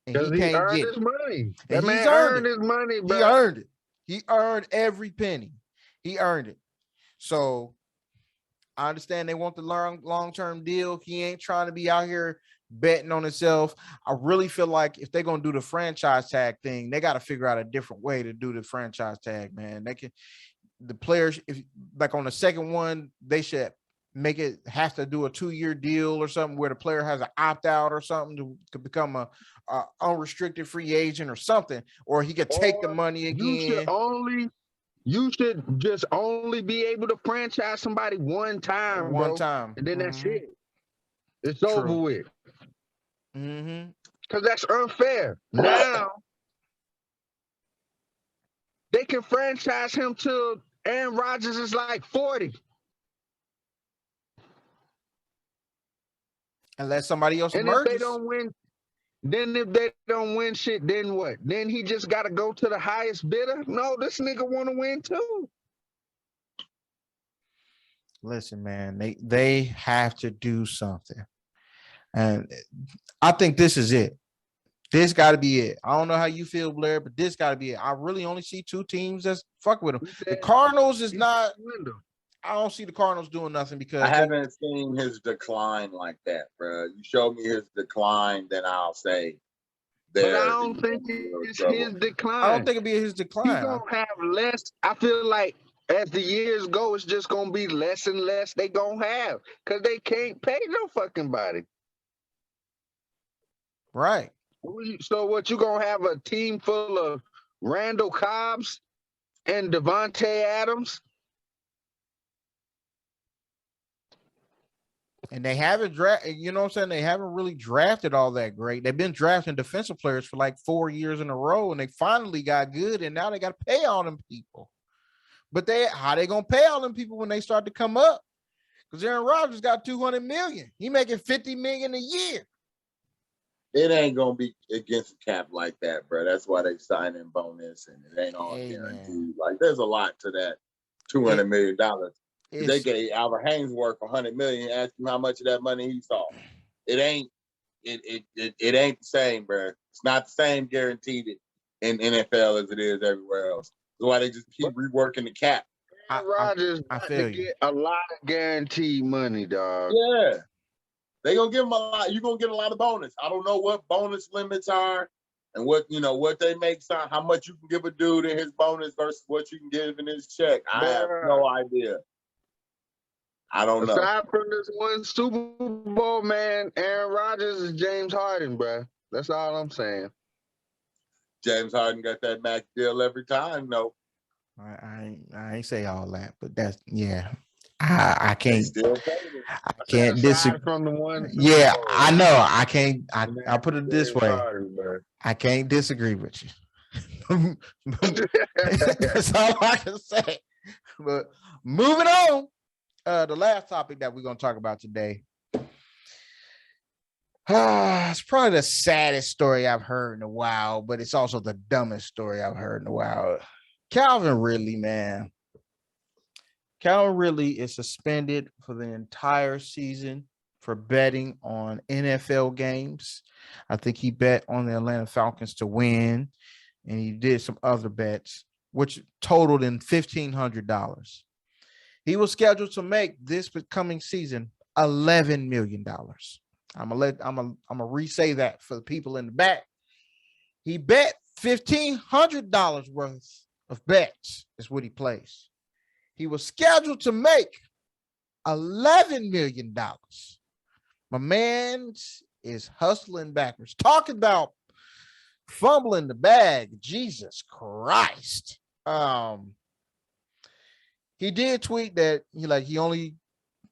And Because he can't earned get his it. money. And That man he's earned his money, bro. He earned it. He earned every penny. He earned it. So I understand they want the long-term deal. He ain't trying to be out here betting on itself. I really feel like if they're gonna do the franchise tag thing, they got to figure out a different way to do the franchise tag, man. They can the players, if like on the second one, they should make it have to do a 2-year deal or something where the player has an opt-out or something to become a unrestricted free agent or something, or he could take the Or money you should again only you should just only be able to franchise somebody one time, one bro. time. And then that's Mhm. it. It's over True. with. Mm-hmm. Because that's unfair. Now they can franchise him till Aaron Rodgers is like 40. Unless somebody else And if they emerges. don't win, then if they don't win shit, then what? Then he just got to go to the highest bidder? No, this nigga want to win too. Listen, man, they have to do something. And I think this is it. This got to be it. I don't know how you feel, Blair, but this got to be it. I really only see 2 teams that's fuck with them. The Cardinals is not. I don't see the Cardinals doing nothing because I haven't seen his decline like that, bro. You show me his decline, then I'll say. But I don't think it's his decline. I don't think it'd be his He's decline. gonna have less. I feel like as the years go, it's just gonna be less and less they gonna have because they can't pay no fucking body. Right. So what, you gonna have a team full of Randall Cobbs and Devontae Adams? And they haven't drafted, you know what I'm saying? They haven't really drafted all that great. They've been drafting defensive players for like 4 years in a row, and they finally got good, and now they got to pay all them people. But how they gonna pay all them people when they start to come up? Because Aaron Rodgers got $200 million. He making $50 million a year. It ain't gonna be against the cap like that, bro. That's why they sign in bonus, and it ain't all guaranteed. Like there's a lot to that $200 million. They gave Albert Hainsworth $100 million. Ask him how much of that money he saw. It ain't the same, bro. It's not the same guaranteed in NFL as it is everywhere else. That's why they just keep reworking the cap. Rodgers get a lot of guaranteed money, dog. Yeah. They gonna give him a lot. You're gonna get a lot of bonus. I don't know what bonus limits are and what they make sound, how much you can give a dude in his bonus versus what you can give in his check. I have no idea. I don't know. Aside from this one Super Bowl, man, Aaron Rodgers is James Harden, bro. That's all I'm saying. James Harden got that max deal every time, though. I ain't say all that, but that's I can't disagree from the one. Yeah, I know. I can't. I put it this way. I can't disagree with you. That's all I can say. But moving on, the last topic that we're gonna talk about today. It's probably the saddest story I've heard in a while, but it's also the dumbest story I've heard in a while. Calvin Ridley, man. Calvin Ridley is suspended for the entire season for betting on NFL games. I think he bet on the Atlanta Falcons to win, and he did some other bets, which totaled in $1,500. He was scheduled to make this coming season $11 million. I'm gonna re-say that for the people in the back. He bet $1,500 worth of bets is what he placed. He was scheduled to make $11 million. My man is hustling backwards. Talking about fumbling the bag. Jesus Christ. He did tweet that he only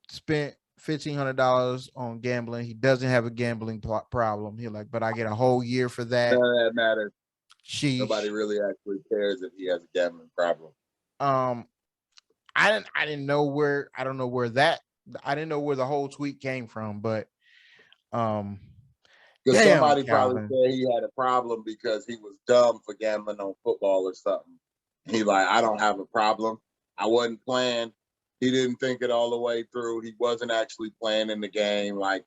spent $1,500 on gambling. He doesn't have a gambling problem. But I get a whole year for that. None of that matters. Sheesh. Nobody really actually cares if he has a gambling problem. I didn't know where I don't know where the whole tweet came from, but because somebody probably said he had a problem because he was dumb for gambling on football or something. He I don't have a problem. I wasn't playing. He didn't think it all the way through. He wasn't actually playing in the game. I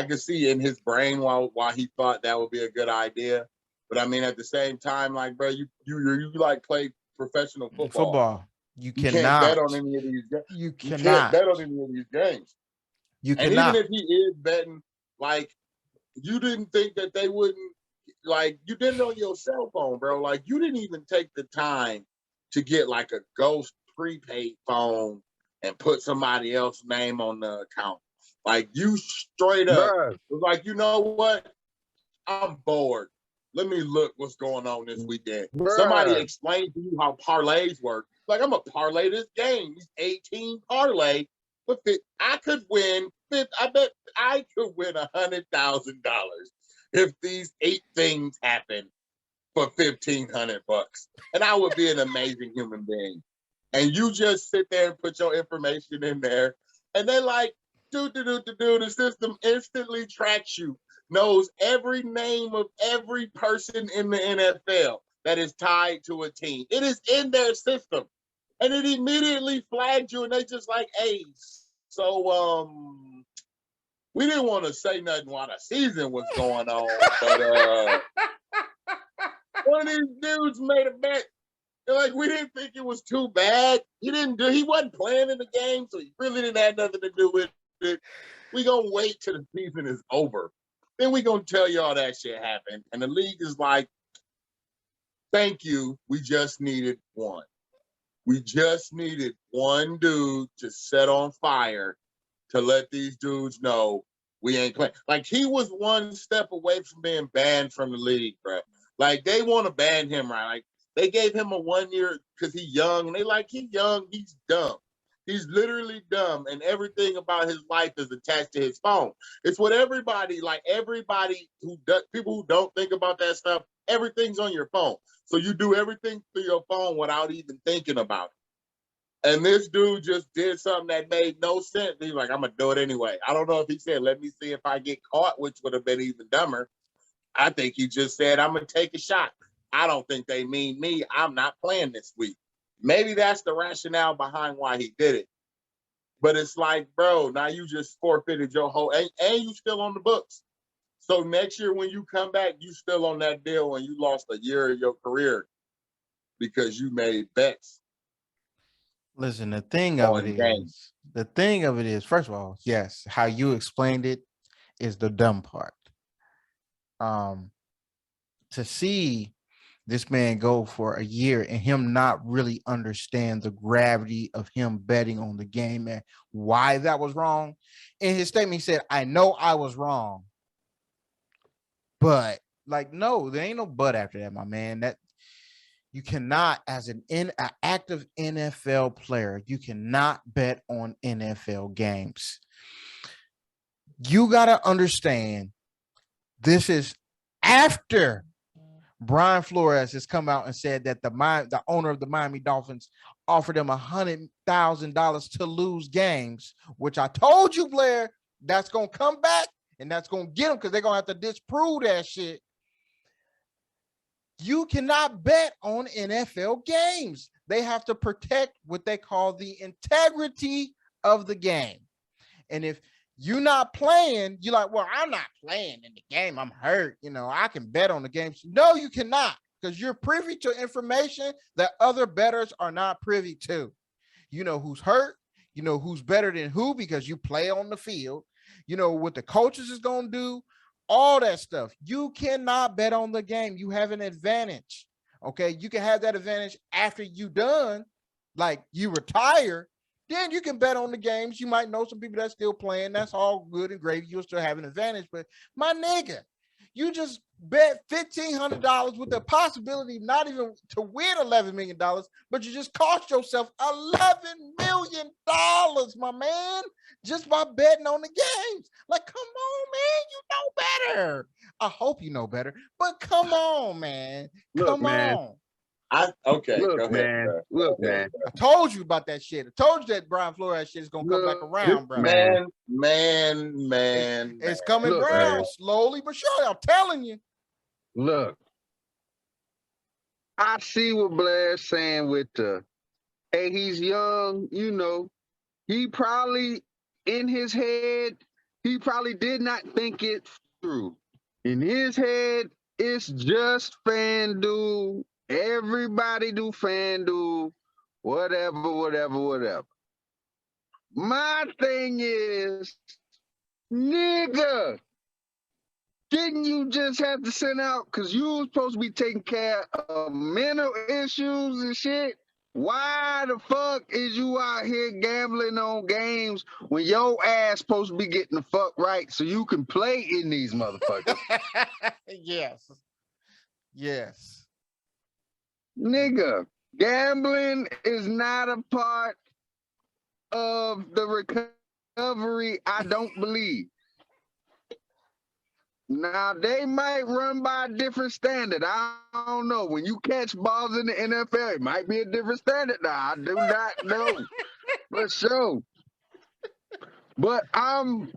could see in his brain why he thought that would be a good idea. But I mean, at the same time, bro, you play professional football. You can't cannot bet on any of these games. You cannot can't bet on any of these games. You and cannot. even if he is betting, you didn't think that they wouldn't, like, you did it on your cell phone, bro. Like, you didn't even take the time to get like a ghost prepaid phone and put somebody else's name on the account. Like, you straight up Bruh, was like, you know what? I'm bored. Let me look what's going on this weekend. Somebody bruh, explained to you how parlays work. Like, I'm gonna parlay this game, these 18 parlay. But I could win. I bet I could win $100,000 if these 8 things happen for $1,500, and I would be an amazing human being. And you just sit there and put your information in there, and they like, the system instantly tracks you, knows every name of every person in the NFL that is tied to a team. It is in their system, and it immediately flagged you, and they just like, hey, so we didn't want to say nothing while the season was going on, but one of these dudes made a bet. They're like, we didn't think it was too bad. He wasn't playing in the game, so he really didn't have nothing to do with it. We gonna wait till the season is over. Then we gonna tell you all that shit happened. And the league is like, thank you. We just needed one. We just needed one dude to set on fire to let these dudes know we ain't playing. Like, he was one step away from being banned from the league, bro. Like, they want to ban him, right? Like, they gave him a 1 year because he's young, and they like, he's young, he's dumb. He's literally dumb, and everything about his life is attached to his phone. It's what everybody who does, people who don't think about that stuff, everything's on your phone. So you do everything through your phone without even thinking about it. And this dude just did something that made no sense. He's like, I'm going to do it anyway. I don't know if he said, let me see if I get caught, which would have been even dumber. I think he just said, I'm going to take a shot. I don't think they mean me. I'm not playing this week. Maybe that's the rationale behind why he did it. But it's like, bro, now you just forfeited your whole, and you still on the books. So next year when you come back, you still on that deal and you lost a year of your career because you made bets. Listen, the thing of it is, first of all, yes, how you explained it is the dumb part. To see this man go for a year and him not really understand the gravity of him betting on the game and why that was wrong. In his statement, he said, I know I was wrong. But like, no, there ain't no but after that, my man. That you cannot, as an active NFL player, you cannot bet on NFL games. You got to understand this is after Brian Flores has come out and said that the owner of the Miami Dolphins offered him $100,000 to lose games, which I told you, Blair, that's going to come back and that's going to get them because they're going to have to disprove that shit. You cannot bet on NFL games. They have to protect what they call the integrity of the game. And if you're not playing, you're like, well, I'm not playing in the game. I'm hurt. I can bet on the games. No, you cannot, because you're privy to information that other bettors are not privy to. You know who's hurt. You know who's better than who because you play on the field. You know what the coaches is going to do. All that stuff. You cannot bet on the game. You have an advantage. Okay. You can have that advantage after you done, like you retire. Then you can bet on the games. You might know some people that's still playing. That's all good and great. You'll still have an advantage. But my nigga, you just bet $1,500 with the possibility not even to win $11 million, but you just cost yourself $11 million, my man, just by betting on the games. Like, come on, man, you know better. I hope you know better, but come on, man. Come on. Okay, look, go man. ahead, Look, man. I told you about that shit. I told you that Brian Flores shit is gonna come back around, bro. Man. It's coming Look, around man. slowly but surely. I'm telling you. Look, I see what Blair's saying with hey, he's young, he probably in his head, he probably did not think it through. In his head, it's just FanDuel. Everybody do FanDuel, whatever. My thing is, nigga, Didn't you just have to send out because you was supposed to be taking care of mental issues and shit? Why the fuck is you out here gambling on games when your ass supposed to be getting the fuck right so you can play in these motherfuckers? Yes. Yes. Nigga, gambling is not a part of the recovery, I don't believe. Now they might run by a different standard. I don't know. When you catch balls in the NFL, it might be a different standard. Now I do not know for sure. But I'm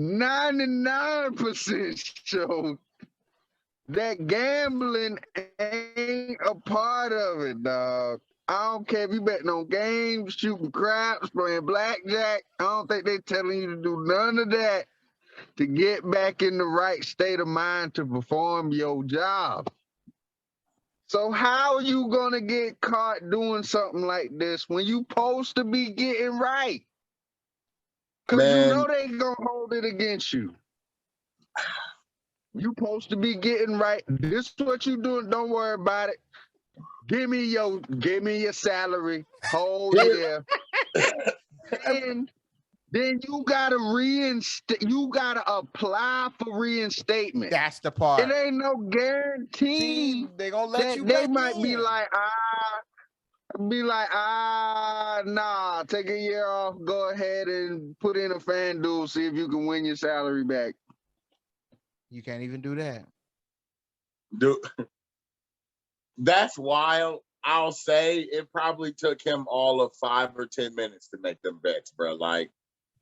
99% sure that gambling ain't a part of it, dog. I don't care if you betting on games, shooting craps, playing blackjack. I don't think they telling you to do none of that to get back in the right state of mind to perform your job. So how are you gonna get caught doing something like this when you supposed to be getting right? Cause you Man, know they gonna hold it against you. You supposed to be getting right. This is what you doing. Don't worry about it. Give me your salary whole year. And then you gotta reinstate. You gotta apply for reinstatement. That's the part. It ain't no guarantee They gonna let that you they back might be in. like, nah, take a year off. Go ahead and put in a fan duel. See if you can win your salary back. You can't even do that. dude, that's wild. I'll say it probably took him all of 5 or 10 minutes to make them bets, bro. Like,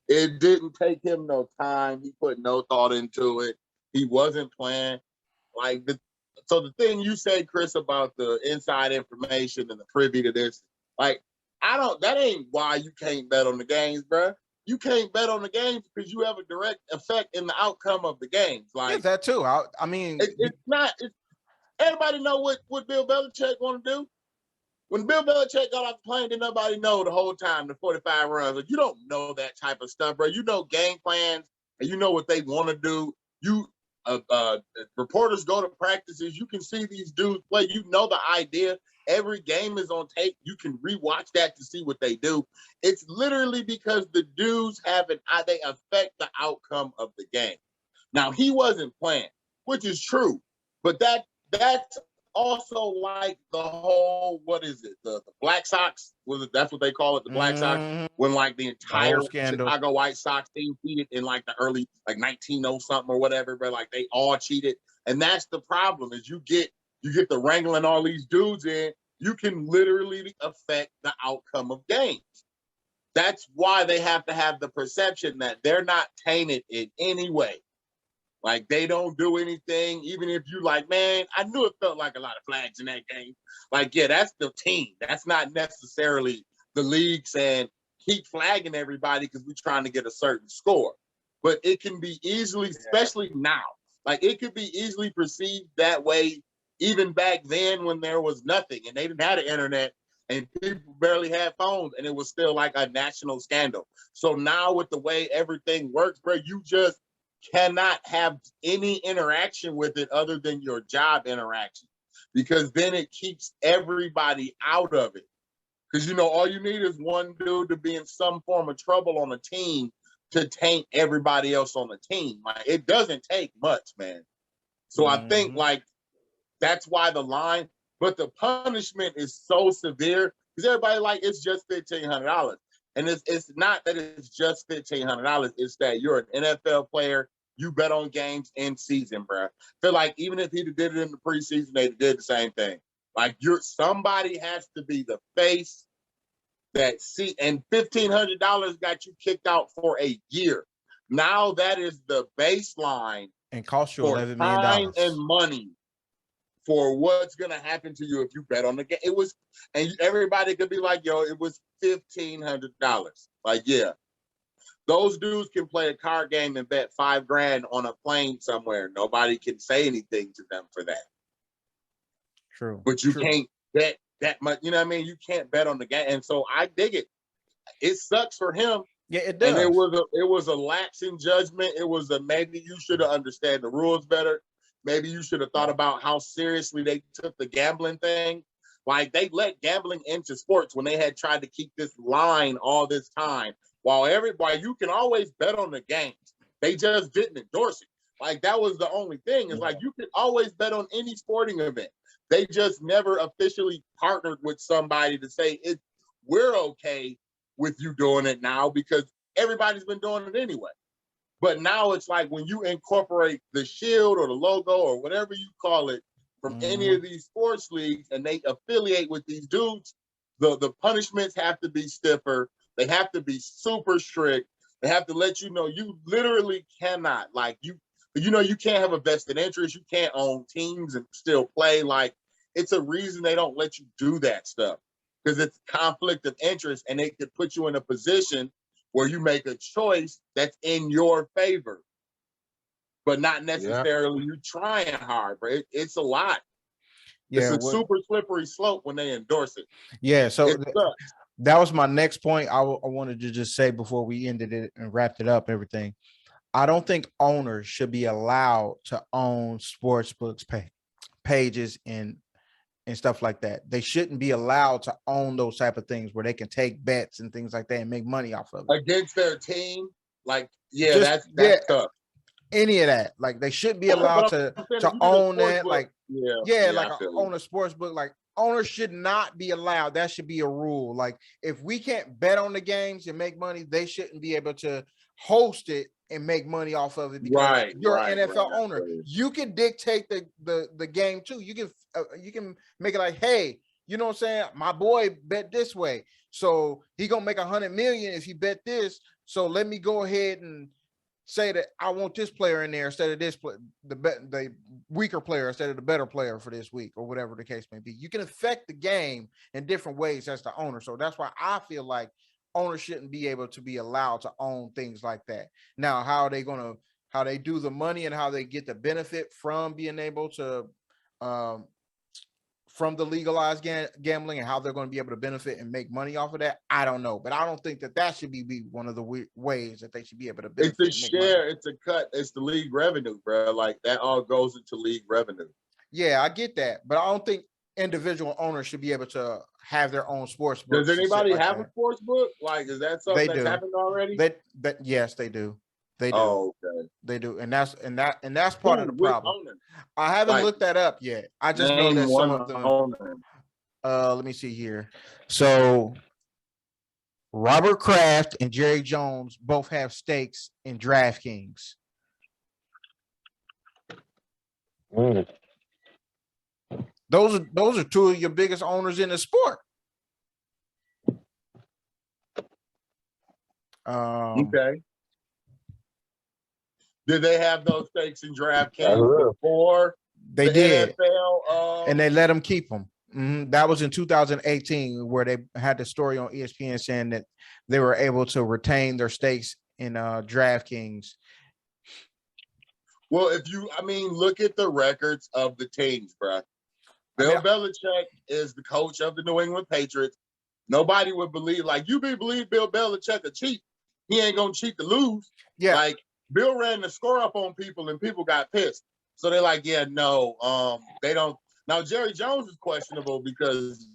it didn't take him no time. He put no thought into it. He wasn't playing. Like, so the thing you say, Chris, about the inside information and the privy to this, like, that ain't why you can't bet on the games, bro. You can't bet on the games because you have a direct effect in the outcome of the games. Yeah, Like, that too. I mean, it's not, everybody know what Bill Belichick want to do. When Bill Belichick got off the plane, did nobody know the whole time the 45 runs? Like, you don't know that type of stuff, bro. You know game plans and you know what they want to do. You reporters go to practices. You can see these dudes play. You know the idea. Every game is on tape. You can rewatch that to see what they do. It's literally because the dudes they affect the outcome of the game. Now he wasn't playing, which is true, but that's also like the whole, what is it? The Black Sox, that's what they call it, the Black Sox, when like the entire scandal. Chicago White Sox team cheated in like the early, like 1900 something or whatever, but like they all cheated. And that's the problem, is you get the wrangling all these dudes in, you can literally affect the outcome of games. That's why they have to have the perception that they're not tainted in any way. Like, they don't do anything, even if you like, man, I knew it felt like a lot of flags in that game. Like, yeah, that's the team. That's not necessarily the league saying, keep flagging everybody because we're trying to get a certain score. But it can be easily, especially now, like it could be easily perceived that way even back then when there was nothing and they didn't have the internet and people barely had phones and it was still like a national scandal. So now with the way everything works, bro, you just cannot have any interaction with it other than your job interaction, because then it keeps everybody out of it. Because, you know, all you need is one dude to be in some form of trouble on a team to taint everybody else on the team. Like, it doesn't take much, man. So I think, like, that's why the line, but the punishment is so severe because everybody, like, it's just $1,500. And it's not that it's just $1,500. It's that you're an NFL player. You bet on games in season, bro. Feel like even if he did it in the preseason, they did the same thing. Like, somebody has to be the face that and $1,500 got you kicked out for a year. Now that is the baseline and cost you for $11 time million and money for what's gonna happen to you if you bet on the game. It was, and everybody could be like, yo, it was $1,500. Like, yeah. Those dudes can play a card game and bet $5,000 on a plane somewhere. Nobody can say anything to them for that. True. But you can't bet that much. You know what I mean? You can't bet on the game. And so I dig it. It sucks for him Yeah, it And does. it was a lapse in judgment. It was a maybe you should have understood the rules better. Maybe you should have thought about how seriously they took the gambling thing. Like they let gambling into sports when they had tried to keep this line all this time. While everybody you can always bet on the games. They just didn't endorse it. Like that was the only thing. It's like you could always bet on any sporting event. They just never officially partnered with somebody to say we're okay with you doing it now because everybody's been doing it anyway. But now it's like when you incorporate the shield or the logo or whatever you call it from any of these sports leagues and they affiliate with these dudes, the punishments have to be stiffer. They have to be super strict. They have to let you know you literally cannot, like you can't have a vested interest. You can't own teams and still play. Like it's a reason they don't let you do that stuff because it's conflict of interest and it could put you in a position where you make a choice that's in your favor, but not necessarily you trying hard, bro. It's a lot. It's a super slippery slope when they endorse it. Yeah, so that was my next point. I wanted to just say before we ended it and wrapped it up, everything. I don't think owners should be allowed to own sports books pages and stuff like that. They shouldn't be allowed to own those type of things where they can take bets and things like that and make money off of it against their team. Like, yeah, that's tough. Any of that, like they should be allowed to own that. Like, like own a sports book. Like owners should not be allowed. That should be a rule. Like if we can't bet on the games and make money, they shouldn't be able to host it and make money off of it because you're an NFL owner. You can dictate the game too. You can make it like, hey, you know what I'm saying? My boy bet this way, so he gonna make 100 million if he bet this. So let me go ahead and say that I want this player in there instead of this the weaker player instead of the better player for this week or whatever the case may be. You can affect the game in different ways as the owner. So that's why I feel like owners shouldn't be able to be allowed to own things like that. Now, how they do the money and how they get the benefit from being able to from the legalized gambling and how they're going to be able to benefit and make money off of that, I don't know. But I don't think that should be one of the ways that they should be able to benefit. It's a share, it's a cut, it's the league revenue, bro. Like that all goes into league revenue. Yeah, I get that. But I don't think individual owners should be able to have their own sports books. Does anybody have a sports book? Like, is that something that's happened already? Yes, they do. They do. Oh, okay. They do, and that's part of the problem. I haven't looked that up yet. I just know that some of them. Let me see here. So, Robert Kraft and Jerry Jones both have stakes in DraftKings. Those are two of your biggest owners in the sport. Okay. Did they have those stakes in DraftKings before they did? NFL, and they let them keep them. That was in 2018, where they had the story on ESPN saying that they were able to retain their stakes in DraftKings. Well, look at the records of the teams, bro. Bill Belichick is the coach of the New England Patriots. Nobody would believe, like, believe Bill Belichick a cheat. He ain't gonna cheat to lose. Yeah, like Bill ran the score up on people and people got pissed. So they're like, yeah, no, they don't. Now, Jerry Jones is questionable because,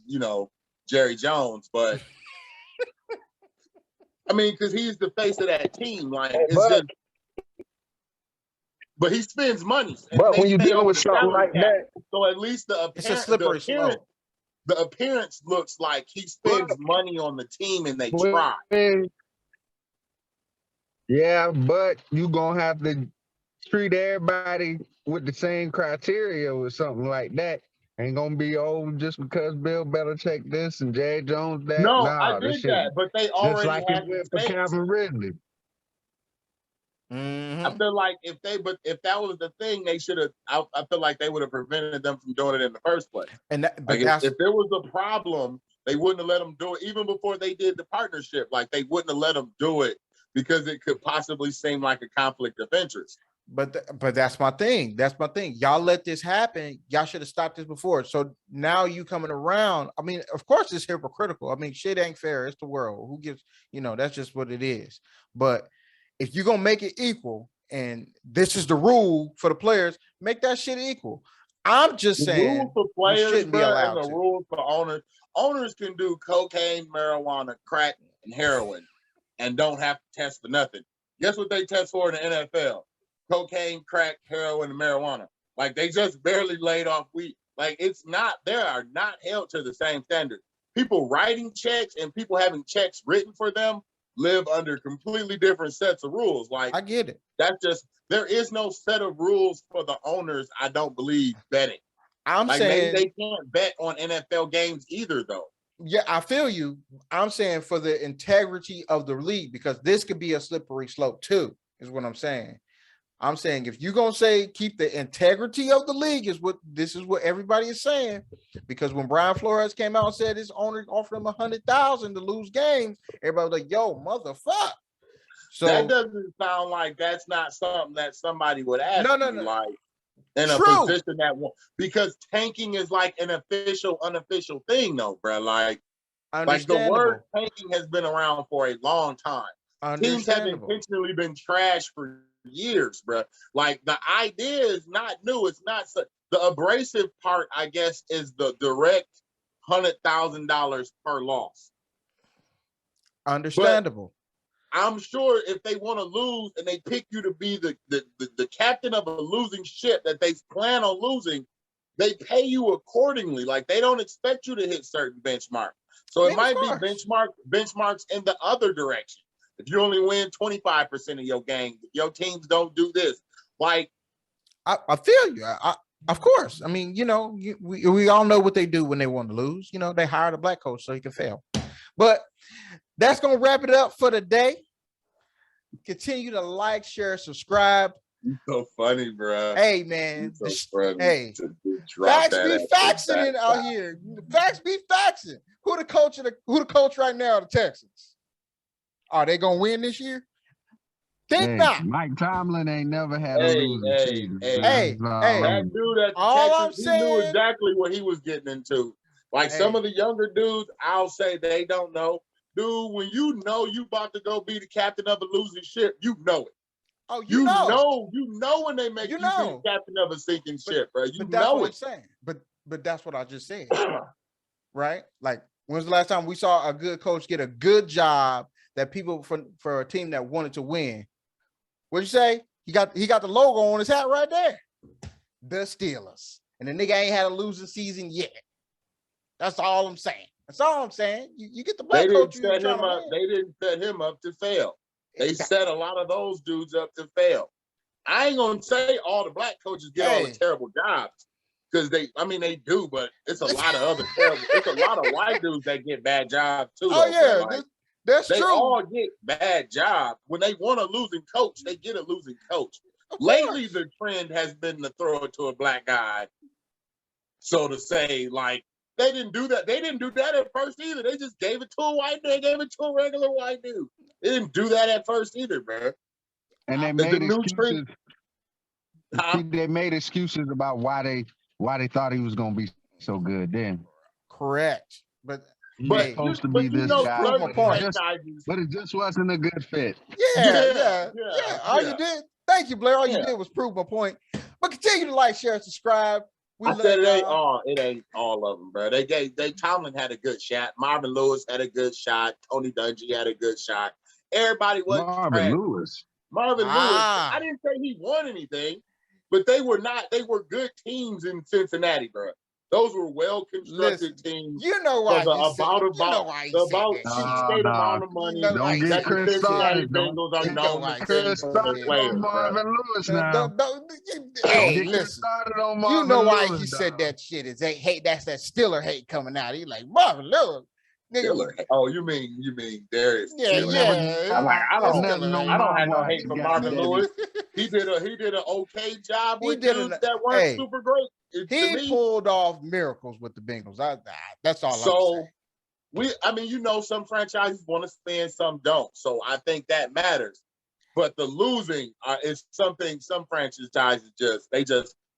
Jerry Jones, but because he's the face of that team. Like, but he spends money. But when you're dealing with something like that, so at least it's a slippery slope. The appearance looks like he spends money on the team and they try. Yeah, but you're going to have to treat everybody with the same criteria with something like that. Ain't going to be just because Bill Belichick this and Jerry Jones that. No, I did that, but they already had it for Calvin Ridley. I feel like if that was the thing, they should have. I feel like they would have prevented them from doing it in the first place. And if there was a problem, they wouldn't have let them do it even before they did the partnership. Like they wouldn't have let them do it because it could possibly seem like a conflict of interest. But that's my thing. That's my thing. Y'all let this happen. Y'all should have stopped this before. So now you coming around. I mean, of course it's hypocritical. I mean, shit ain't fair. It's the world. Who gives, that's just what it is. But if you're gonna make it equal and this is the rule for the players, make that shit equal. I'm just The saying rules for you players, shouldn't be bro, and allowed the to. rules for owners. Owners can do cocaine, marijuana, crack, and heroin, and don't have to test for nothing. Guess what they test for in the NFL? Cocaine, crack, heroin, and marijuana. Like they just barely laid off weed. Like it's not. They are not held to the same standard. People writing checks and people having checks written for them live under completely different sets of rules. Like I get it. that's just there is no set of rules for the owners. I don't believe betting. I'm Like saying, maybe they can't bet on NFL games either, though. yeah, I feel you. I'm saying for the integrity of the league, because this could be a slippery slope too, is what I'm saying. I'm saying if you're gonna say keep the integrity of the league, is what everybody is saying. Because when Brian Flores came out and said his owner offered him 100,000 to lose games, everybody was like, "Yo, motherfucker." So That doesn't sound like that's not something that somebody would ask no. you, like in a True. position that because tanking is like an official, unofficial thing, though, bro. Like the word tanking has been around for a long time. Teams have intentionally been trashed for years, bro. Like the idea is not new. It's not the abrasive part, I guess, is the direct $100,000 per loss. Understandable. But I'm sure if they want to lose and they pick you to be the captain of a losing ship that they plan on losing, they pay you accordingly. Like they don't expect you to hit certain benchmarks. So it might be benchmarks in the other direction. If you only win 25% of your games, your teams don't do this. Like I feel you. Of course. I mean, we all know what they do when they want to lose. They hired a black coach so he can fail. But that's gonna wrap it up for today. Continue to like, share, subscribe. You're so funny, bro. Hey, man. So funny. Hey, facts be faxing it out here. Facts be faxing. Who the coach right now of the Texans? Are they gonna win this year? Think not. Mike Tomlin ain't never had a losing season. That dude at Texas, he knew exactly what he was getting into. Like some of the younger dudes, I'll say they don't know. Dude, when you know you about to go be the captain of a losing ship, you know it. Oh, you know when they make you be the captain of a sinking ship, bro. You that's know what it. I'm saying. But that's what I just said. Right? Like, when's the last time we saw a good coach get a good job that people for a team that wanted to win? What'd you say? He got the logo on his hat right there. The Steelers. And the nigga ain't had a losing season yet. That's all I'm saying. That's all I'm saying. You get the black coach. They didn't set him up to fail. They set a lot of those dudes up to fail. I ain't gonna say all the black coaches get all the terrible jobs because they do, but it's a lot of other terrible. It's a lot of white dudes that get bad jobs too. Oh yeah, like, that's they true. They all get bad jobs when they want a losing coach. They get a losing coach. Lately, the trend has been to throw it to a black guy, so to say, like. They didn't do that. They didn't do that at first either. They just gave it to a white dude. They gave it to a regular white dude. They didn't do that at first either, bro. And they made excuses. They made excuses about why they thought he was gonna be so good then. Correct. But he's supposed to be this guy. But it just wasn't a good fit. Yeah. All you did. Thank you, Blair. All you did was prove my point. But continue to like, share, subscribe. I said it ain't all of them, bro. Tomlin had a good shot. Marvin Lewis had a good shot. Tony Dungy had a good shot. Everybody was Marvin Lewis. I didn't say he won anything, but they were good teams in Cincinnati, bro. Those were well-constructed teams. You know why state amount of money. Don't get Chris started. Bengals are known to Chris started on Marvin Lewis now. Hey, listen. You know why he said that shit is hate. That's that Steeler hate coming out. He like Marvin Lewis. Steeler. Oh, you mean Darius? Yeah. I'm like, I don't have no hate for Marvin Lewis. He did an okay job with dudes that weren't super great. He pulled off miracles with the Bengals. That's all I'm saying. Some franchises want to spend, some don't. So I think that matters. But the losing is something some franchises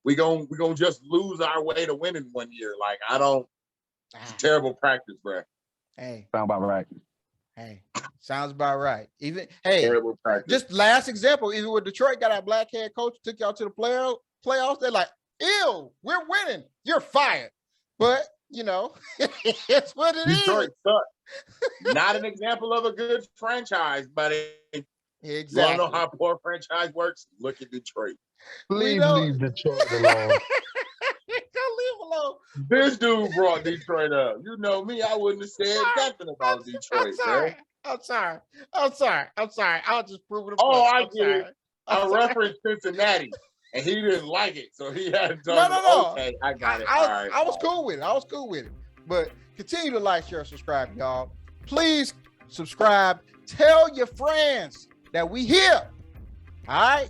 we gonna just lose our way to winning one year. Like it's terrible practice, bro. Hey, Sound about right. hey, sounds about right. Even hey, Terrible practice. just last example, even with Detroit got our black head coach, took y'all to the playoffs. They're like, ew, we're winning. You're fired. But you know, it's what it Detroit is. sucks. Not an example of a good franchise, but you want Exactly. to know how poor franchise works? Look at Detroit. Please know- leave Detroit alone. Don't leave alone. This dude brought Detroit up. You know me, I wouldn't have said nothing about Detroit, man. I'm sorry. I'll just prove it. Oh, I get it. I referenced Cincinnati, and he didn't like it, so he had to tell me, No. okay, I got it. All right. I was cool with it. But continue to like, share, subscribe, y'all. Please subscribe. Tell your friends that we here. All right.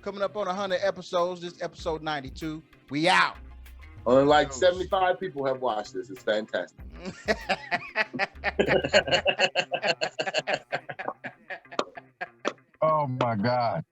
Coming up on 100 episodes. This episode 92. We out. Only like 75 people have watched this. It's fantastic. Oh my God.